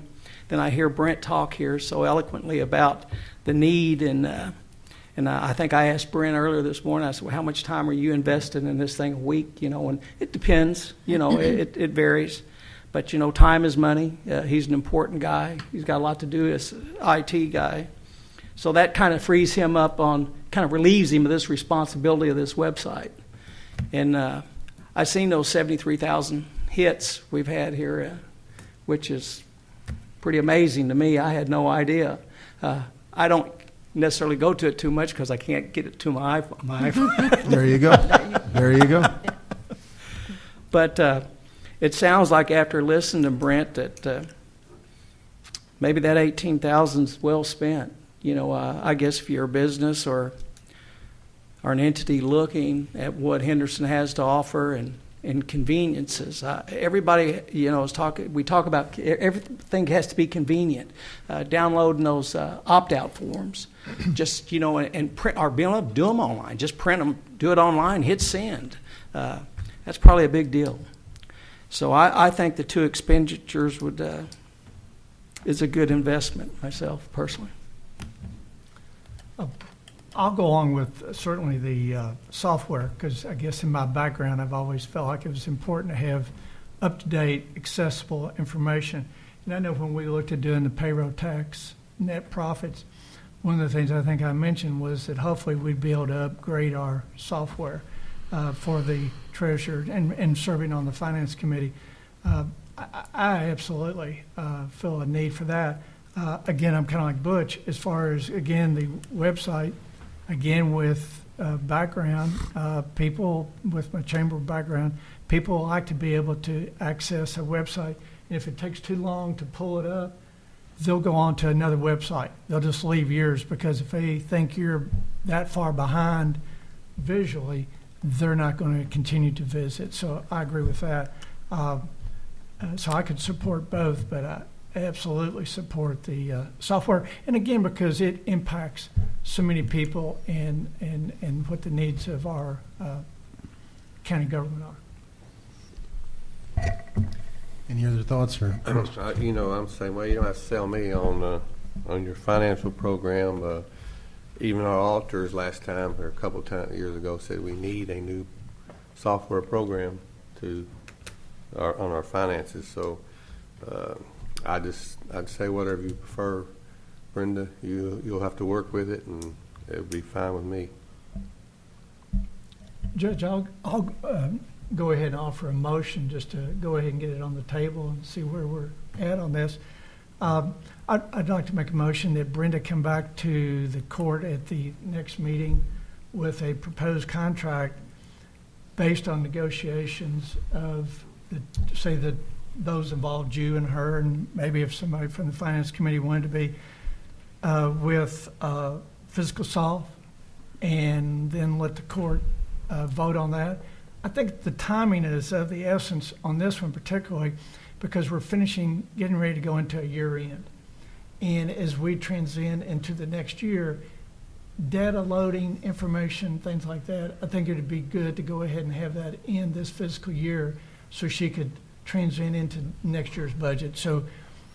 Then I hear Brent talk here so eloquently about the need, and I think I asked Brent earlier this morning, I said, well, how much time are you investing in this thing a week? And it depends, it varies. But, time is money. He's an important guy. He's got a lot to do as an IT guy. So that kind of frees him up kind of relieves him of this responsibility of this website. And I've seen those 73,000 hits we've had here, which is pretty amazing to me. I had no idea. I don't necessarily go to it too much because I can't get it to my iPhone. There you go. There you go. But it sounds like after listening to Brent that maybe that $18,000 is well spent. I guess if you're a business or an entity looking at what Henderson has to offer and conveniences, everybody is talking. We talk about everything has to be convenient. Downloading those opt-out forms, just and print or being able to do them online. Just print them, do it online, hit send. That's probably a big deal. So I think the two expenditures is a good investment myself personally. I'll go along with certainly the software, because I guess in my background I've always felt like it was important to have up-to-date, accessible information. And I know when we looked at doing the payroll tax net profits, one of the things I think I mentioned was that hopefully we'd be able to upgrade our software for the treasurer and serving on the finance committee. I absolutely feel a need for that. Again, I'm kind of like Butch as far as, again, the website. Again, with background, people with my chamber background, people like to be able to access a website. And if it takes too long to pull it up, they'll go on to another website. They'll just leave yours, because if they think you're that far behind visually, they're not going to continue to visit. So I agree with that. So I could support both, but I absolutely support the software. And again, because it impacts so many people and what the needs of our county government are. Any other thoughts? Or I'm the same way. You don't have to sell me on your financial program. Even our auditors last time, or a couple of years ago, said we need a new software program on our finances. So I'd say whatever you prefer, Brenda. You'll have to work with it, and it'll be fine with me. Judge, I'll go ahead and offer a motion just to go ahead and get it on the table and see where we're at on this. I'd like to make a motion that Brenda come back to the court at the next meeting with a proposed contract based on negotiations of, those involved, you and her, and maybe if somebody from the Finance Committee wanted to be, with Fiscal Soft, and then let the court vote on that. I think the timing is of the essence on this one particularly, because we're getting ready to go into a year end. And as we transition into the next year, data loading, information, things like that, I think it would be good to go ahead and have that in this fiscal year so she could transition into next year's budget. So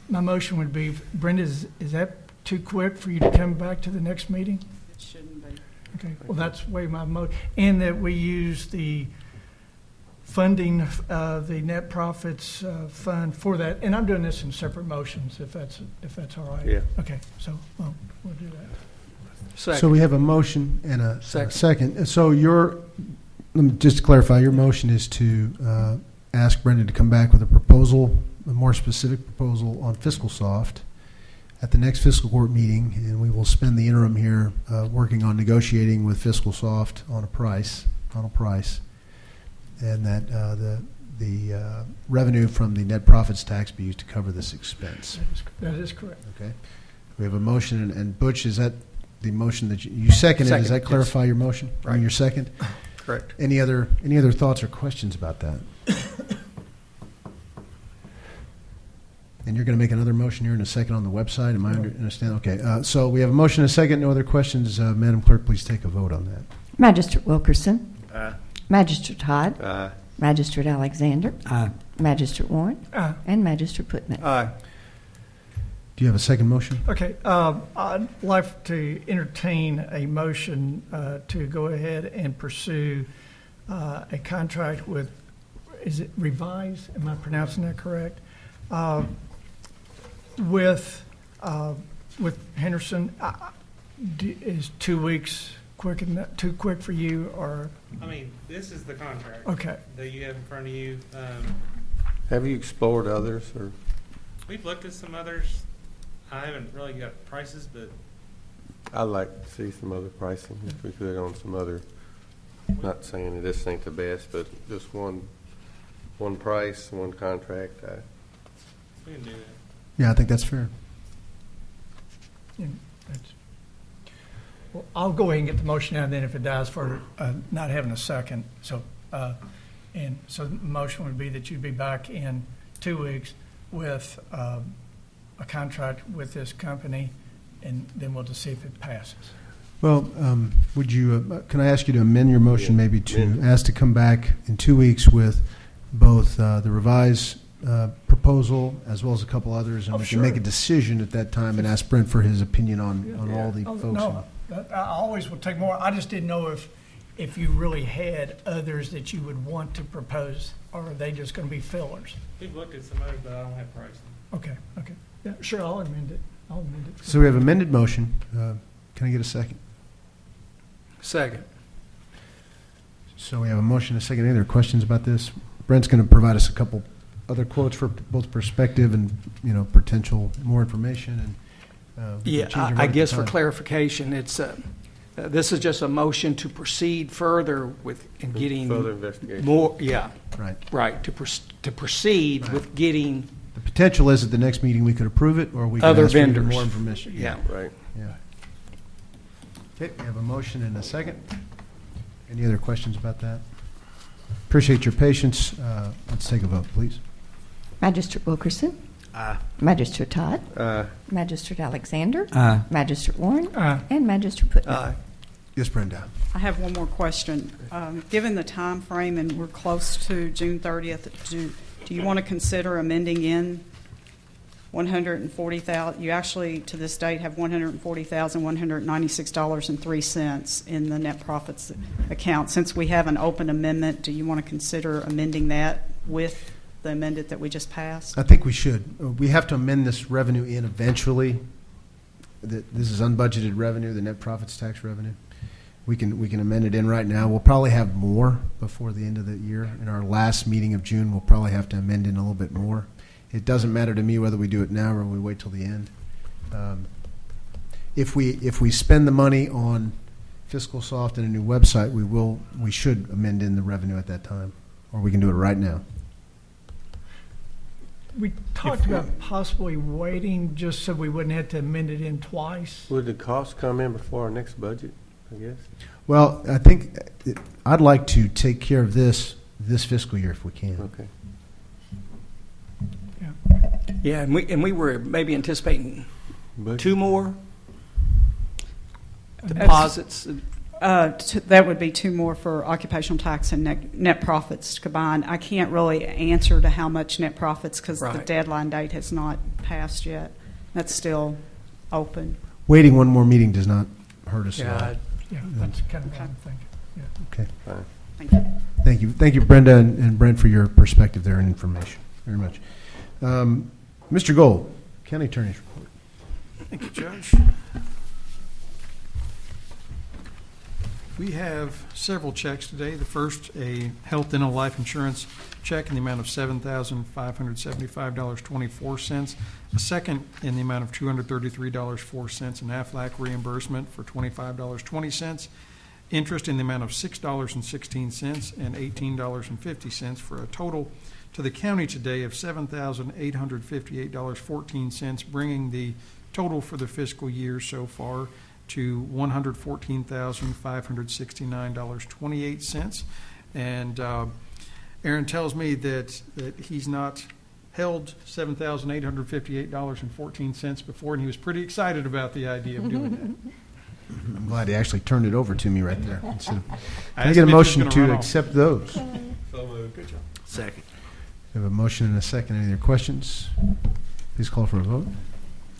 my motion would be, Brenda, is that too quick for you to come back to the next meeting? It shouldn't be. Okay, well, that's way my motion. And that we use the funding, the net profits fund for that. And I'm doing this in separate motions, if that's all right. Yeah. Okay, so we'll do that. Second. So we have a motion and a second. So let me just clarify, your motion is to ask Brendan to come back with a proposal, a more specific proposal on Fiscal Soft at the next fiscal court meeting, and we will spend the interim here working on negotiating with Fiscal Soft on a final price, and that the revenue from the net profits tax be used to cover this expense. That is correct. Okay. We have a motion, and Butch, is that the motion that you seconded? Second, does that clarify your motion? Right. I mean, your second? Correct. Any other thoughts or questions about that? And you're going to make another motion here in a second on the website. Am I understand? Okay. So we have a motion and a second. No other questions. Madam Clerk, please take a vote on that. Magistrate Wilkerson. Aye. Magistrate Todd. Aye. Magistrate Alexander. Aye. Magistrate Warren. Aye. And Magistrate Putnam. Aye. Do you have a second motion? Okay, I'd like to entertain a motion to go ahead and pursue a contract with, is it Revise? Am I pronouncing that correct? With Henderson. Is 2 weeks too quick for you, or? I mean, this is the contract. Okay. That you have in front of you. Have you explored others, or? We've looked at some others. I haven't really got prices, but I'd like to see some other pricing, if we could, on some other, not saying that this ain't the best, but just one price, one contract. We can do that. Yeah, I think that's fair. Yeah, well, I'll go ahead and get the motion out, and then if it dies for not having a second. So the motion would be that you'd be back in 2 weeks with a contract with this company, and then we'll just see if it passes. Well, would you, can I ask you to amend your motion Yeah, maybe to amend. ask to come back in 2 weeks with both the revised proposal as well as a couple others, and Oh, we sure. can make a decision at that time and ask Brent for his opinion on all the Oh, folks. no, I always will take more. I just didn't know if you really had others that you would want to propose, or are they just going to be fillers? We've looked at some others, but I don't have pricing. Okay. Yeah, sure, I'll amend it. So we have amended motion. Can I get a second? Second. So we have a motion and a second. Any other questions about this? Brent's going to provide us a couple other quotes for both perspective and, potential more information. And we can change our I mind at guess the for time. clarification, it's this is just a motion to proceed further with in getting Further investigation. more. Yeah, Right. to proceed with getting The potential is at the next meeting we could approve it, or we could other ask for even vendors. more information. Yeah. Right. Yeah. Okay, we have a motion and a second. Any other questions about that? Appreciate your patience. Let's take a vote, please. Magistrate Wilkerson. Aye. Magistrate Todd. Aye. Magistrate Alexander. Aye. Magistrate Warren. Aye. And Magistrate Putnam. Aye. Yes, Brenda. I have one more question. Given the time frame, and we're close to June 30th, do you want to consider amending in 140,000? You actually, to this date, have $140,196.03 in the net profits account. Since we have an open amendment, do you want to consider amending that with the amendment that we just passed? I think we should. We have to amend this revenue in eventually. This is unbudgeted revenue, the net profits tax revenue. We can amend it in right now. We'll probably have more before the end of the year. In our last meeting of June, we'll probably have to amend in a little bit more. It doesn't matter to me whether we do it now or we wait till the end. If we spend the money on Fiscal Soft and a new website, we should amend in the revenue at that time, or we can do it right now. We talked about possibly waiting just so we wouldn't have to amend it in twice. Would the cost come in before our next budget, I guess? Well, I think I'd like to take care of this fiscal year if we can. Okay. Yeah, and we were maybe anticipating Budget. 2 more deposits. That would be 2 more for occupational tax and net profits combined. I can't really answer to how much net profits because the Right. deadline date has not passed yet. That's still open. Waiting one more meeting does not hurt us at all. Yeah, Yeah, that's kind of what I'm thinking. Yeah. Okay. Fine. Thank you. Thank you, Brenda and Brent, for your perspective there and information. Very much. Mr. Gold, County Attorney's Report. Thank you, Judge. We have several checks today. The first, a health, dental, life insurance check in the amount of $7,575.24. A second in the amount of $233.04 in AFLAC reimbursement for $25.20. Interest in the amount of $6.16 and $18.50 for a total to the county today of $7,858.14, bringing the total for the fiscal year so far to $114,569.28. And Aaron tells me that he's not held $7,858.14 before, and he was pretty excited about the idea of doing that. I'm glad he actually turned it over to me right there. Can I asked get a him if he was motion gonna to run off. accept those? So moved. Good job. Second. We have a motion and a second. Any other questions? Please call for a vote.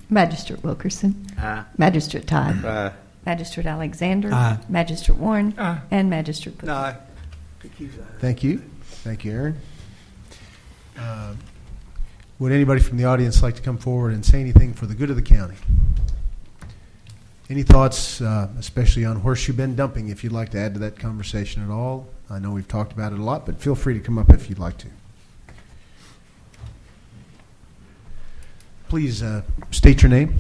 Magistrate Wilkerson. Aye. Magistrate Todd. Aye. Magistrate Alexander. Aye. Magistrate Warren. Aye. And Magistrate Putnam. Aye. Thank you. Thank you, Aaron. Would anybody from the audience like to come forward and say anything for the good of the county? Any thoughts, especially on horseshoe bend dumping, if you'd like to add to that conversation at all? I know we've talked about it a lot, but feel free to come up if you'd like to. Please state your name.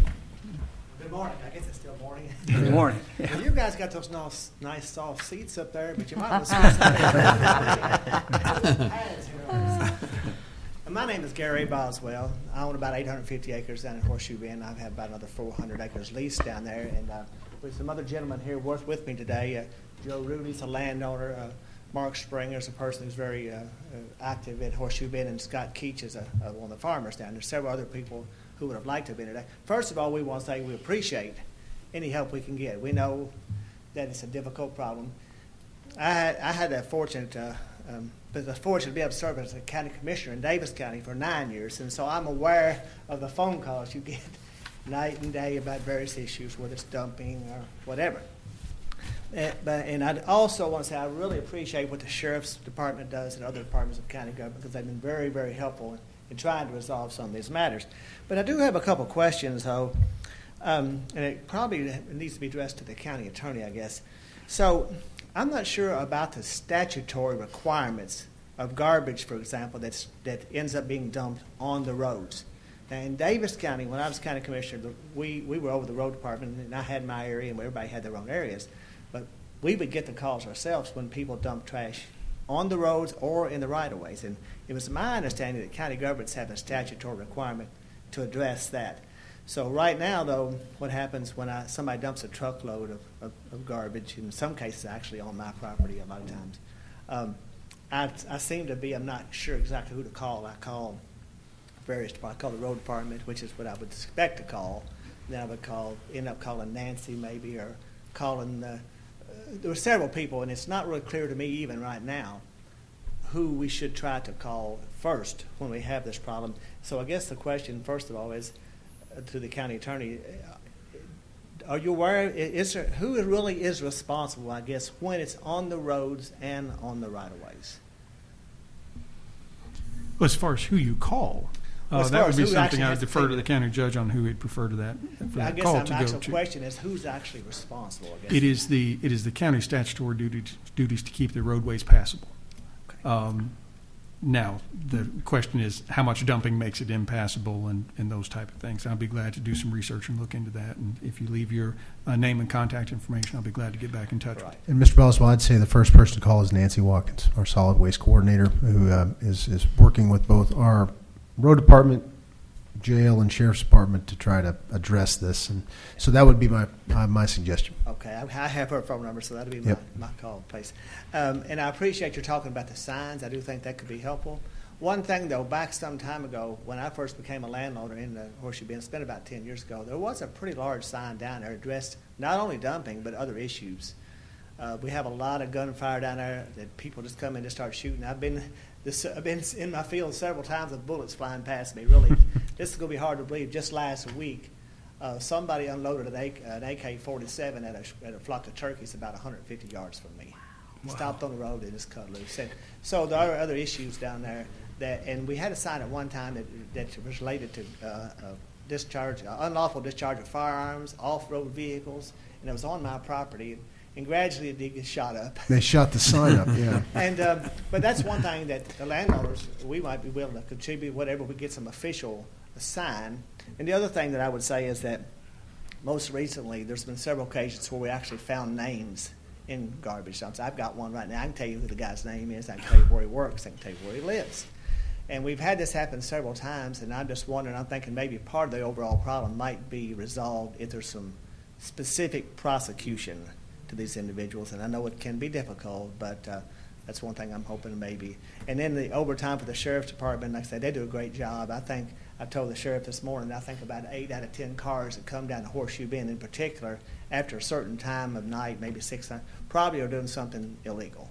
Good morning. I guess it's still morning. Good morning. Well, you guys got those nice soft seats up there, but you might as well sit My name is Gary Boswell. I own about 850 acres down in Horseshoe Bend. I've had about another 400 acres leased down there, and with some other gentlemen here with me today. Joe Rudy's a landowner. Mark Springer's a person who's very active at Horseshoe Bend, and Scott Keach is one of the farmers down there. Several other people who would have liked to have been today. First of all, we want to say we appreciate any help we can get. We know that it's a difficult problem. I had that fortunate to be able to serve as a county commissioner in Davis County for 9 years, and so I'm aware of the phone calls you get night and day about various issues, whether it's dumping or whatever. And I also want to say I really appreciate what the Sheriff's Department does and other departments of county government, because they've been very, very helpful in trying to resolve some of these matters. But I do have a couple questions, though, and it probably needs to be addressed to the county attorney, I guess. So I'm not sure about the statutory requirements of garbage, for example, that ends up being dumped on the roads. Now, in Davis County, when I was county commissioner, we were over the road department, and I had my area, and everybody had their own areas. But we would get the calls ourselves when people dumped trash on the roads or in the right-of-ways. And it was my understanding that county governments have a statutory requirement to address that. So right now, though, what happens when somebody dumps a truckload of garbage, in some cases actually on my property a lot of times, I seem to be, I'm not sure exactly who to call. I call various departments. I call the road department, which is what I would expect to call. Then I would end up calling Nancy maybe, or calling there were several people, and it's not really clear to me even right now who we should try to call first when we have this problem. So I guess the question, first of all, is to the county attorney, are you aware, who really is responsible, I guess, when it's on the roads and on the right-of-ways? Well, as far as who you call, that would be something I would defer to the county judge on who he'd prefer to that for I that guess call my to go actual to. question is who's actually responsible, I guess. It is the county statutory duties to keep the roadways passable. Okay. Now, the question is how much dumping makes it impassable and those type of things. I'll be glad to do some research and look into that. And if you leave your name and contact information, I'll be glad to get back in touch with you. And Mr. Boswell, I'd say the first person to call is Nancy Watkins, our solid waste coordinator, who is working with both our road department, jail, and sheriff's department to try to address this. And so that would be my suggestion. Okay, I have her phone number, so that'll be Yep. my call, please. And I appreciate you talking about the signs. I do think that could be helpful. One thing, though, back some time ago, when I first became a landowner in the Horseshoe Bend, it's been about 10 years ago, there was a pretty large sign down there addressed not only dumping, but other issues. We have a lot of gunfire down there that people just come in and start shooting. I've been in my field several times with bullets flying past me. Really, this is going to be hard to believe. Just last week, somebody unloaded an AK-47 at a flock of turkeys about 150 yards from me. Wow. Stopped on the road and just cut loose. And so there are other issues down there and we had a sign at one time that was related to unlawful discharge of firearms, off-road vehicles, and it was on my property. And gradually it did get shot up. They shot the sign up, yeah. And but that's one thing that the landowners, we might be willing to contribute whatever we get some official sign. And the other thing that I would say is that most recently there's been several occasions where we actually found names in garbage dumps. I've got one right now. I can tell you who the guy's name is. I can tell you where he works. I can tell you where he lives. And we've had this happen several times, and I'm just wondering, I'm thinking maybe part of the overall problem might be resolved if there's some specific prosecution to these individuals. And I know it can be difficult, but that's one thing I'm hoping maybe. And then the overtime for the sheriff's department, like I said, they do a great job. I think I told the sheriff this morning, I think about 8 out of 10 cars that come down to Horseshoe Bend in particular, after a certain time of night, maybe 6 times, probably are doing something illegal.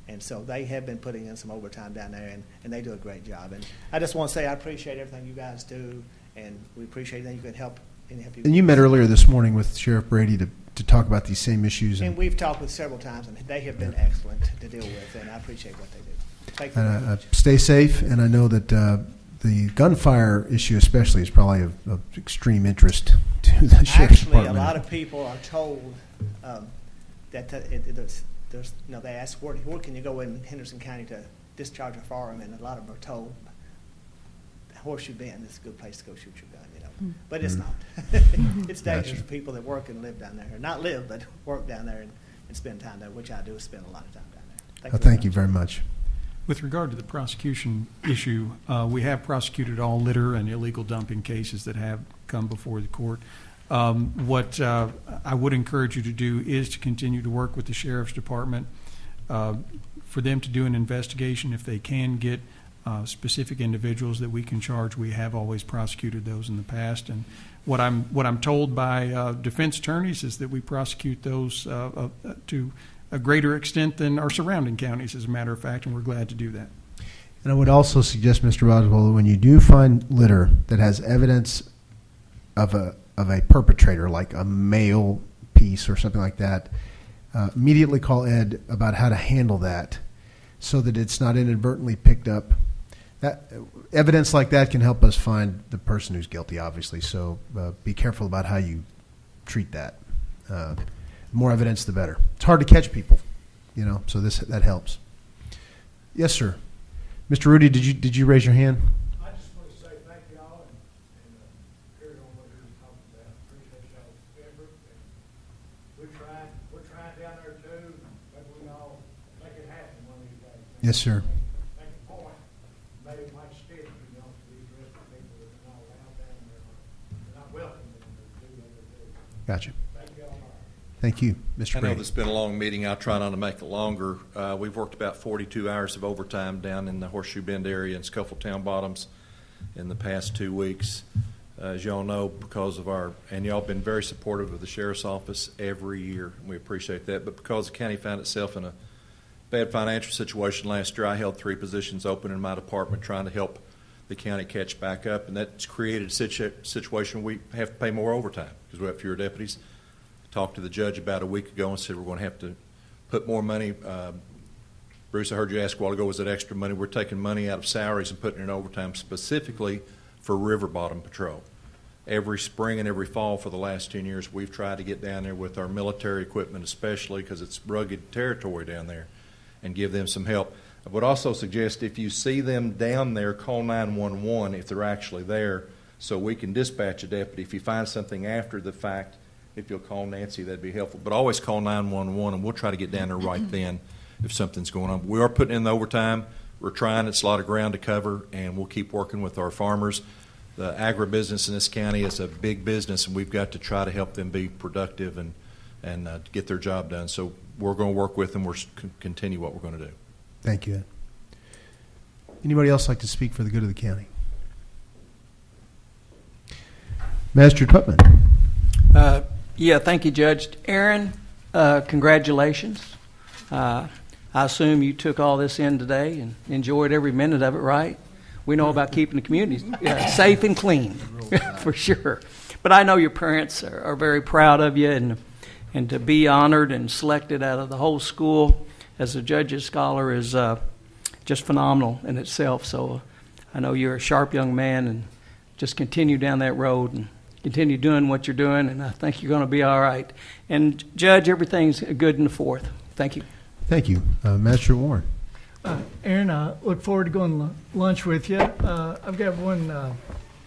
And so they have been putting in some overtime down there, and they do a great job. And I just want to say I appreciate everything you guys do, and we appreciate that you can help. And you met earlier this morning with Sheriff Brady to talk about these same issues. And we've talked with several times, and they have been excellent to deal with, and I appreciate what they do. Thank you very much. Stay safe, and I know that the gunfire issue especially is probably of extreme interest to the Sheriff's Department. Actually, a lot of people are told that they ask, where can you go in Henderson County to discharge a firearm, and a lot of them are told Horseshoe Bend is a good place to go shoot your gun, but it's not. It's dangerous for people that work and live down there, or not live, but work down there and spend time there, which I do spend a lot of time down there. Thank you very much. With regard to the prosecution issue, we have prosecuted all litter and illegal dumping cases that have come before the court. What I would encourage you to do is to continue to work with the Sheriff's Department for them to do an investigation. If they can get specific individuals that we can charge, we have always prosecuted those in the past. And what I'm told by defense attorneys is that we prosecute those to a greater extent than our surrounding counties, as a matter of fact, and we're glad to do that. And I would also suggest, Mr. Boswell, when you do find litter that has evidence of a perpetrator, like a male piece or something like that, immediately call Ed about how to handle that so that it's not inadvertently picked up. That evidence like that can help us find the person who's guilty, obviously. So be careful about how you treat that. More evidence, the better. It's hard to catch people, so that helps. Yes, sir. Mr. Rudy, did you raise your hand? I just want to say thank you all and carry on what you were talking about. Appreciate y'all's effort. And we're trying down there too. Maybe we can all make it happen one of these days. Yes, sir. Make a point. Maybe it might stick, to these rest of the people that are not allowed down there. They're not welcome to do what they do. Gotcha. Thank you all. Thank you, Mr. I know Brady. this has been a long meeting. I'll try not to make it longer. We've worked about 42 hours of overtime down in the Horseshoe Bend area and Scuffletown Bottoms in the past 2 weeks. As y'all know, because of and y'all been very supportive of the Sheriff's Office every year. We appreciate that. But because the county found itself in a bad financial situation last year, I held 3 positions open in my department trying to help the county catch back up. And that's created a situation we have to pay more overtime because we have fewer deputies. Talked to the judge about a week ago and said we're going to have to put more money. Bruce, I heard you ask a while ago, was that extra money? We're taking money out of salaries and putting it in overtime specifically for river bottom patrol. Every spring and every fall for the last 10 years, we've tried to get down there with our military equipment, especially because it's rugged territory down there, and give them some help. I would also suggest if you see them down there, call 911 if they're actually there so we can dispatch a deputy. If you find something after the fact, if you'll call Nancy, that'd be helpful. But always call 911, and we'll try to get down there right then if something's going on. We are putting in the overtime. We're trying. It's a lot of ground to cover, and we'll keep working with our farmers. The agribusiness in this county is a big business, and we've got to try to help them be productive and get their job done. So we're going to work with them. We're continue what we're going to do. Thank you, Ed. Anybody else like to speak for the good of the county? Magistrate Putman. Yeah, thank you, Judge. Aaron, congratulations. I assume you took all this in today and enjoyed every minute of it, right? We know about keeping the community safe and clean, for sure. But I know your parents are very proud of you, and to be honored and selected out of the whole school as a judge's scholar is just phenomenal in itself. So I know you're a sharp young man, and just continue down that road and continue doing what you're doing, and I think you're going to be all right. And, Judge, everything's good in the fourth. Thank you. Thank you. Magistrate Warren. Aaron, I look forward to going to lunch with you. I've got one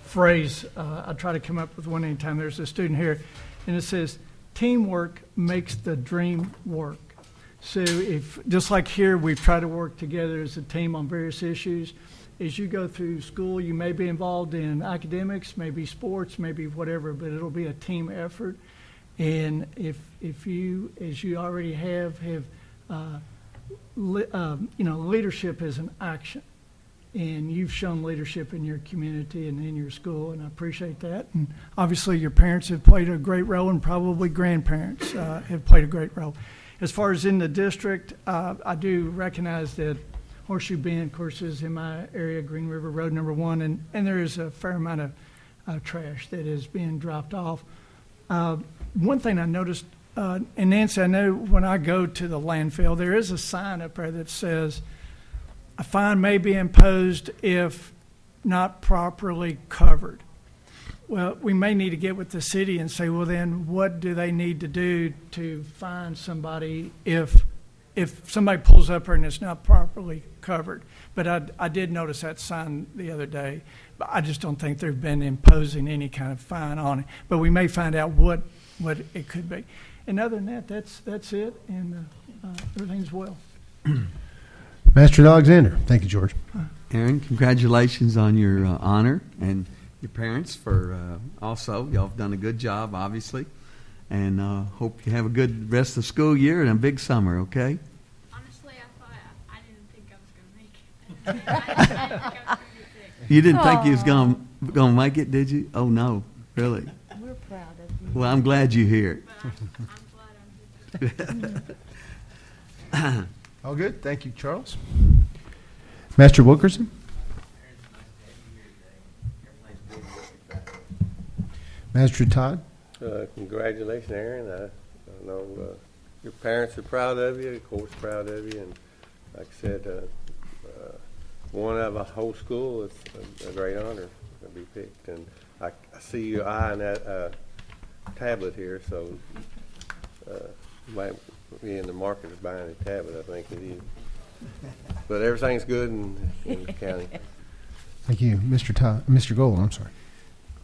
phrase. I try to come up with one anytime there's a student here, and it says, teamwork makes the dream work. So if, just like here, we've tried to work together as a team on various issues. As you go through school, you may be involved in academics, maybe sports, maybe whatever, but it'll be a team effort. And if you, as you already have leadership is an action, and you've shown leadership in your community and in your school, and I appreciate that. And obviously, your parents have played a great role, and probably grandparents have played a great role. As far as in the district, I do recognize that Horseshoe Bend, of course, is in my area, Green River Road number 1, and there is a fair amount of trash that is being dropped off. One thing I noticed, and Nancy, I know when I go to the landfill, there is a sign up there that says, a fine may be imposed if not properly covered. Well, we may need to get with the city and say, well, then what do they need to do to fine somebody if if somebody pulls up here and it's not properly covered. But I did notice that sign the other day. But I just don't think they've been imposing any kind of fine on it. But we may find out what it could be. And other than that, that's it, and everything's well. Master Alexander. Thank you, George. Aaron, congratulations on your honor, and your parents for also. Y'all have done a good job, obviously, and hope you have a good rest of the school year and a big summer, okay? Honestly, I didn't think I was going to make it. I didn't think I was going to get You didn't think you was gonna make it, did you? Oh, no, really? We're proud of you. Well, I'm glad you're here. I'm glad I'm here. All good. Thank you, Charles. Master Wilkerson. Master Todd. Congratulations, Aaron. I know your parents are proud of you, of course, proud of you, and like I said, one out of a whole school is a great honor to be picked. And I see you eyeing that tablet here, so you might be in the market of buying a tablet, I think, with you. But everything's good in the county. Thank you, Mr. Gold. I'm sorry.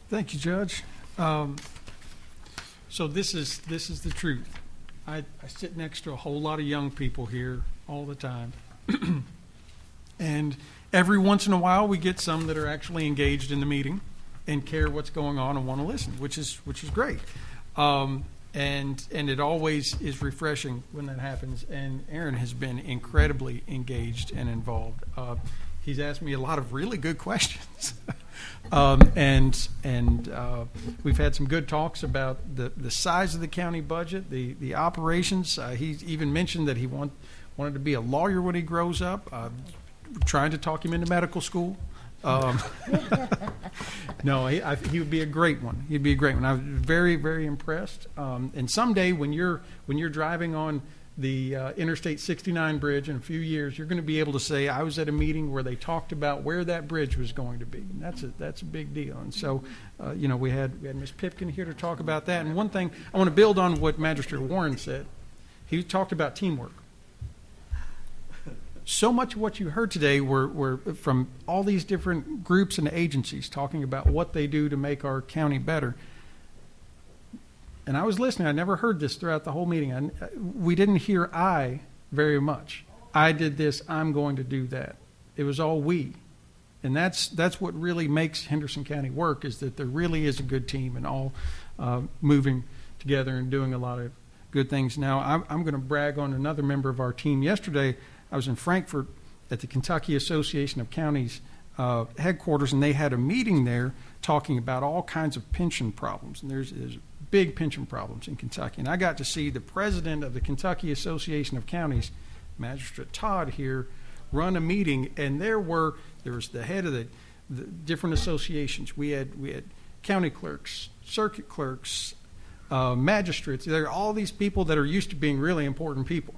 Thank you, Judge. So this is the truth. I sit next to a whole lot of young people here all the time, and every once in a while we get some that are actually engaged in the meeting and care what's going on and want to listen, which is great. And it always is refreshing when that happens. And Aaron has been incredibly engaged and involved. He's asked me a lot of really good questions. And we've had some good talks about the size of the county budget, the operations. He's even mentioned that he wanted to be a lawyer when he grows up. Trying to talk him into medical school. No, he would be a great one. He'd be a great one. I was very, very impressed. And someday when you're driving on the Interstate 69 bridge in a few years, you're going to be able to say, I was at a meeting where they talked about where that bridge was going to be. And that's a big deal. And so, we had Ms. Pipkin here to talk about that. And one thing, I want to build on what Magistrate Warren said. He talked about teamwork. So much of what you heard today were from all these different groups and agencies talking about what they do to make our county better. And I was listening. I never heard this throughout the whole meeting. We didn't hear I very much. I did this. I'm going to do that. It was all we. And that's what really makes Henderson County work, is that there really is a good team and all moving together and doing a lot of good things. Now, I'm going to brag on another member of our team. Yesterday, I was in Frankfort at the Kentucky Association of Counties headquarters, and they had a meeting there talking about all kinds of pension problems. And there's big pension problems in Kentucky. And I got to see the president of the Kentucky Association of Counties, Magistrate Todd, here run a meeting, and there was the head of the different associations. We had county clerks, circuit clerks, magistrates. There are all these people that are used to being really important people.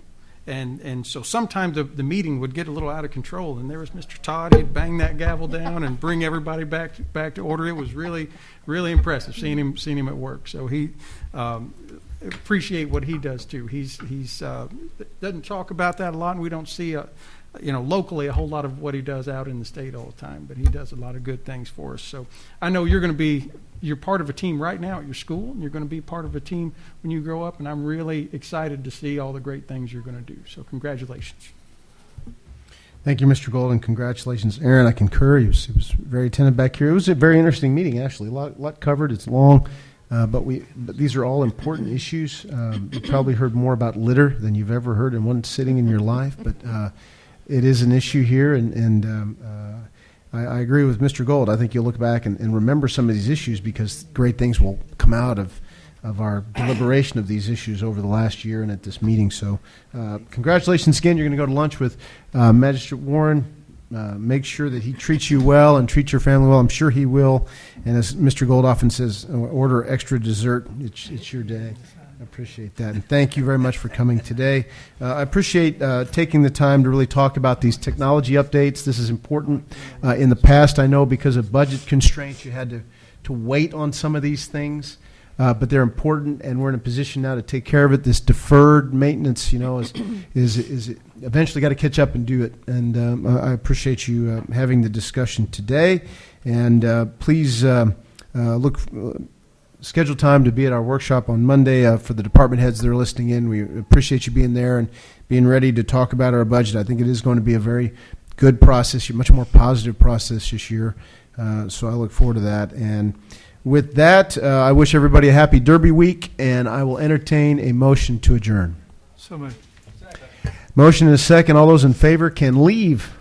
And so sometimes the meeting would get a little out of control, and there was Mr. Todd. He'd bang that gavel down and bring everybody back to order. It was really, really impressive seeing him at work. So he appreciate what he does too. He's doesn't talk about that a lot, and we don't see locally a whole lot of what he does out in the state all the time. But he does a lot of good things for us. So I know you're part of a team right now at your school, and you're going to be part of a team when you grow up, and I'm really excited to see all the great things you're going to do. So congratulations. Thank you, Mr. Gold, and congratulations, Aaron. I concur. He was very attentive back here. It was a very interesting meeting, actually. A lot covered. It's long, but these are all important issues. You probably heard more about litter than you've ever heard in one sitting in your life, but it is an issue here, and I agree with Mr. Gold. I think you'll look back and remember some of these issues, because great things will come out of our deliberation of these issues over the last year and at this meeting. So congratulations again. You're going to go to lunch with Magistrate Warren. Make sure that he treats you well and treats your family well. I'm sure he will. And as Mr. Gold often says, order extra dessert. It's your day. I appreciate that. And thank you very much for coming today. I appreciate taking the time to really talk about these technology updates. This is important. In the past, I know because of budget constraints, you had to wait on some of these things. but they're important, and we're in a position now to take care of it. This deferred maintenance, is eventually got to catch up and do it. And I appreciate you having the discussion today. And please schedule time to be at our workshop on Monday for the department heads that are listening in. We appreciate you being there and being ready to talk about our budget. I think it is going to be a very good process, a much more positive process this year. So I look forward to that. And with that, I wish everybody a happy Derby week, and I will entertain a motion to adjourn. So moved. Motion is second. All those in favor can leave.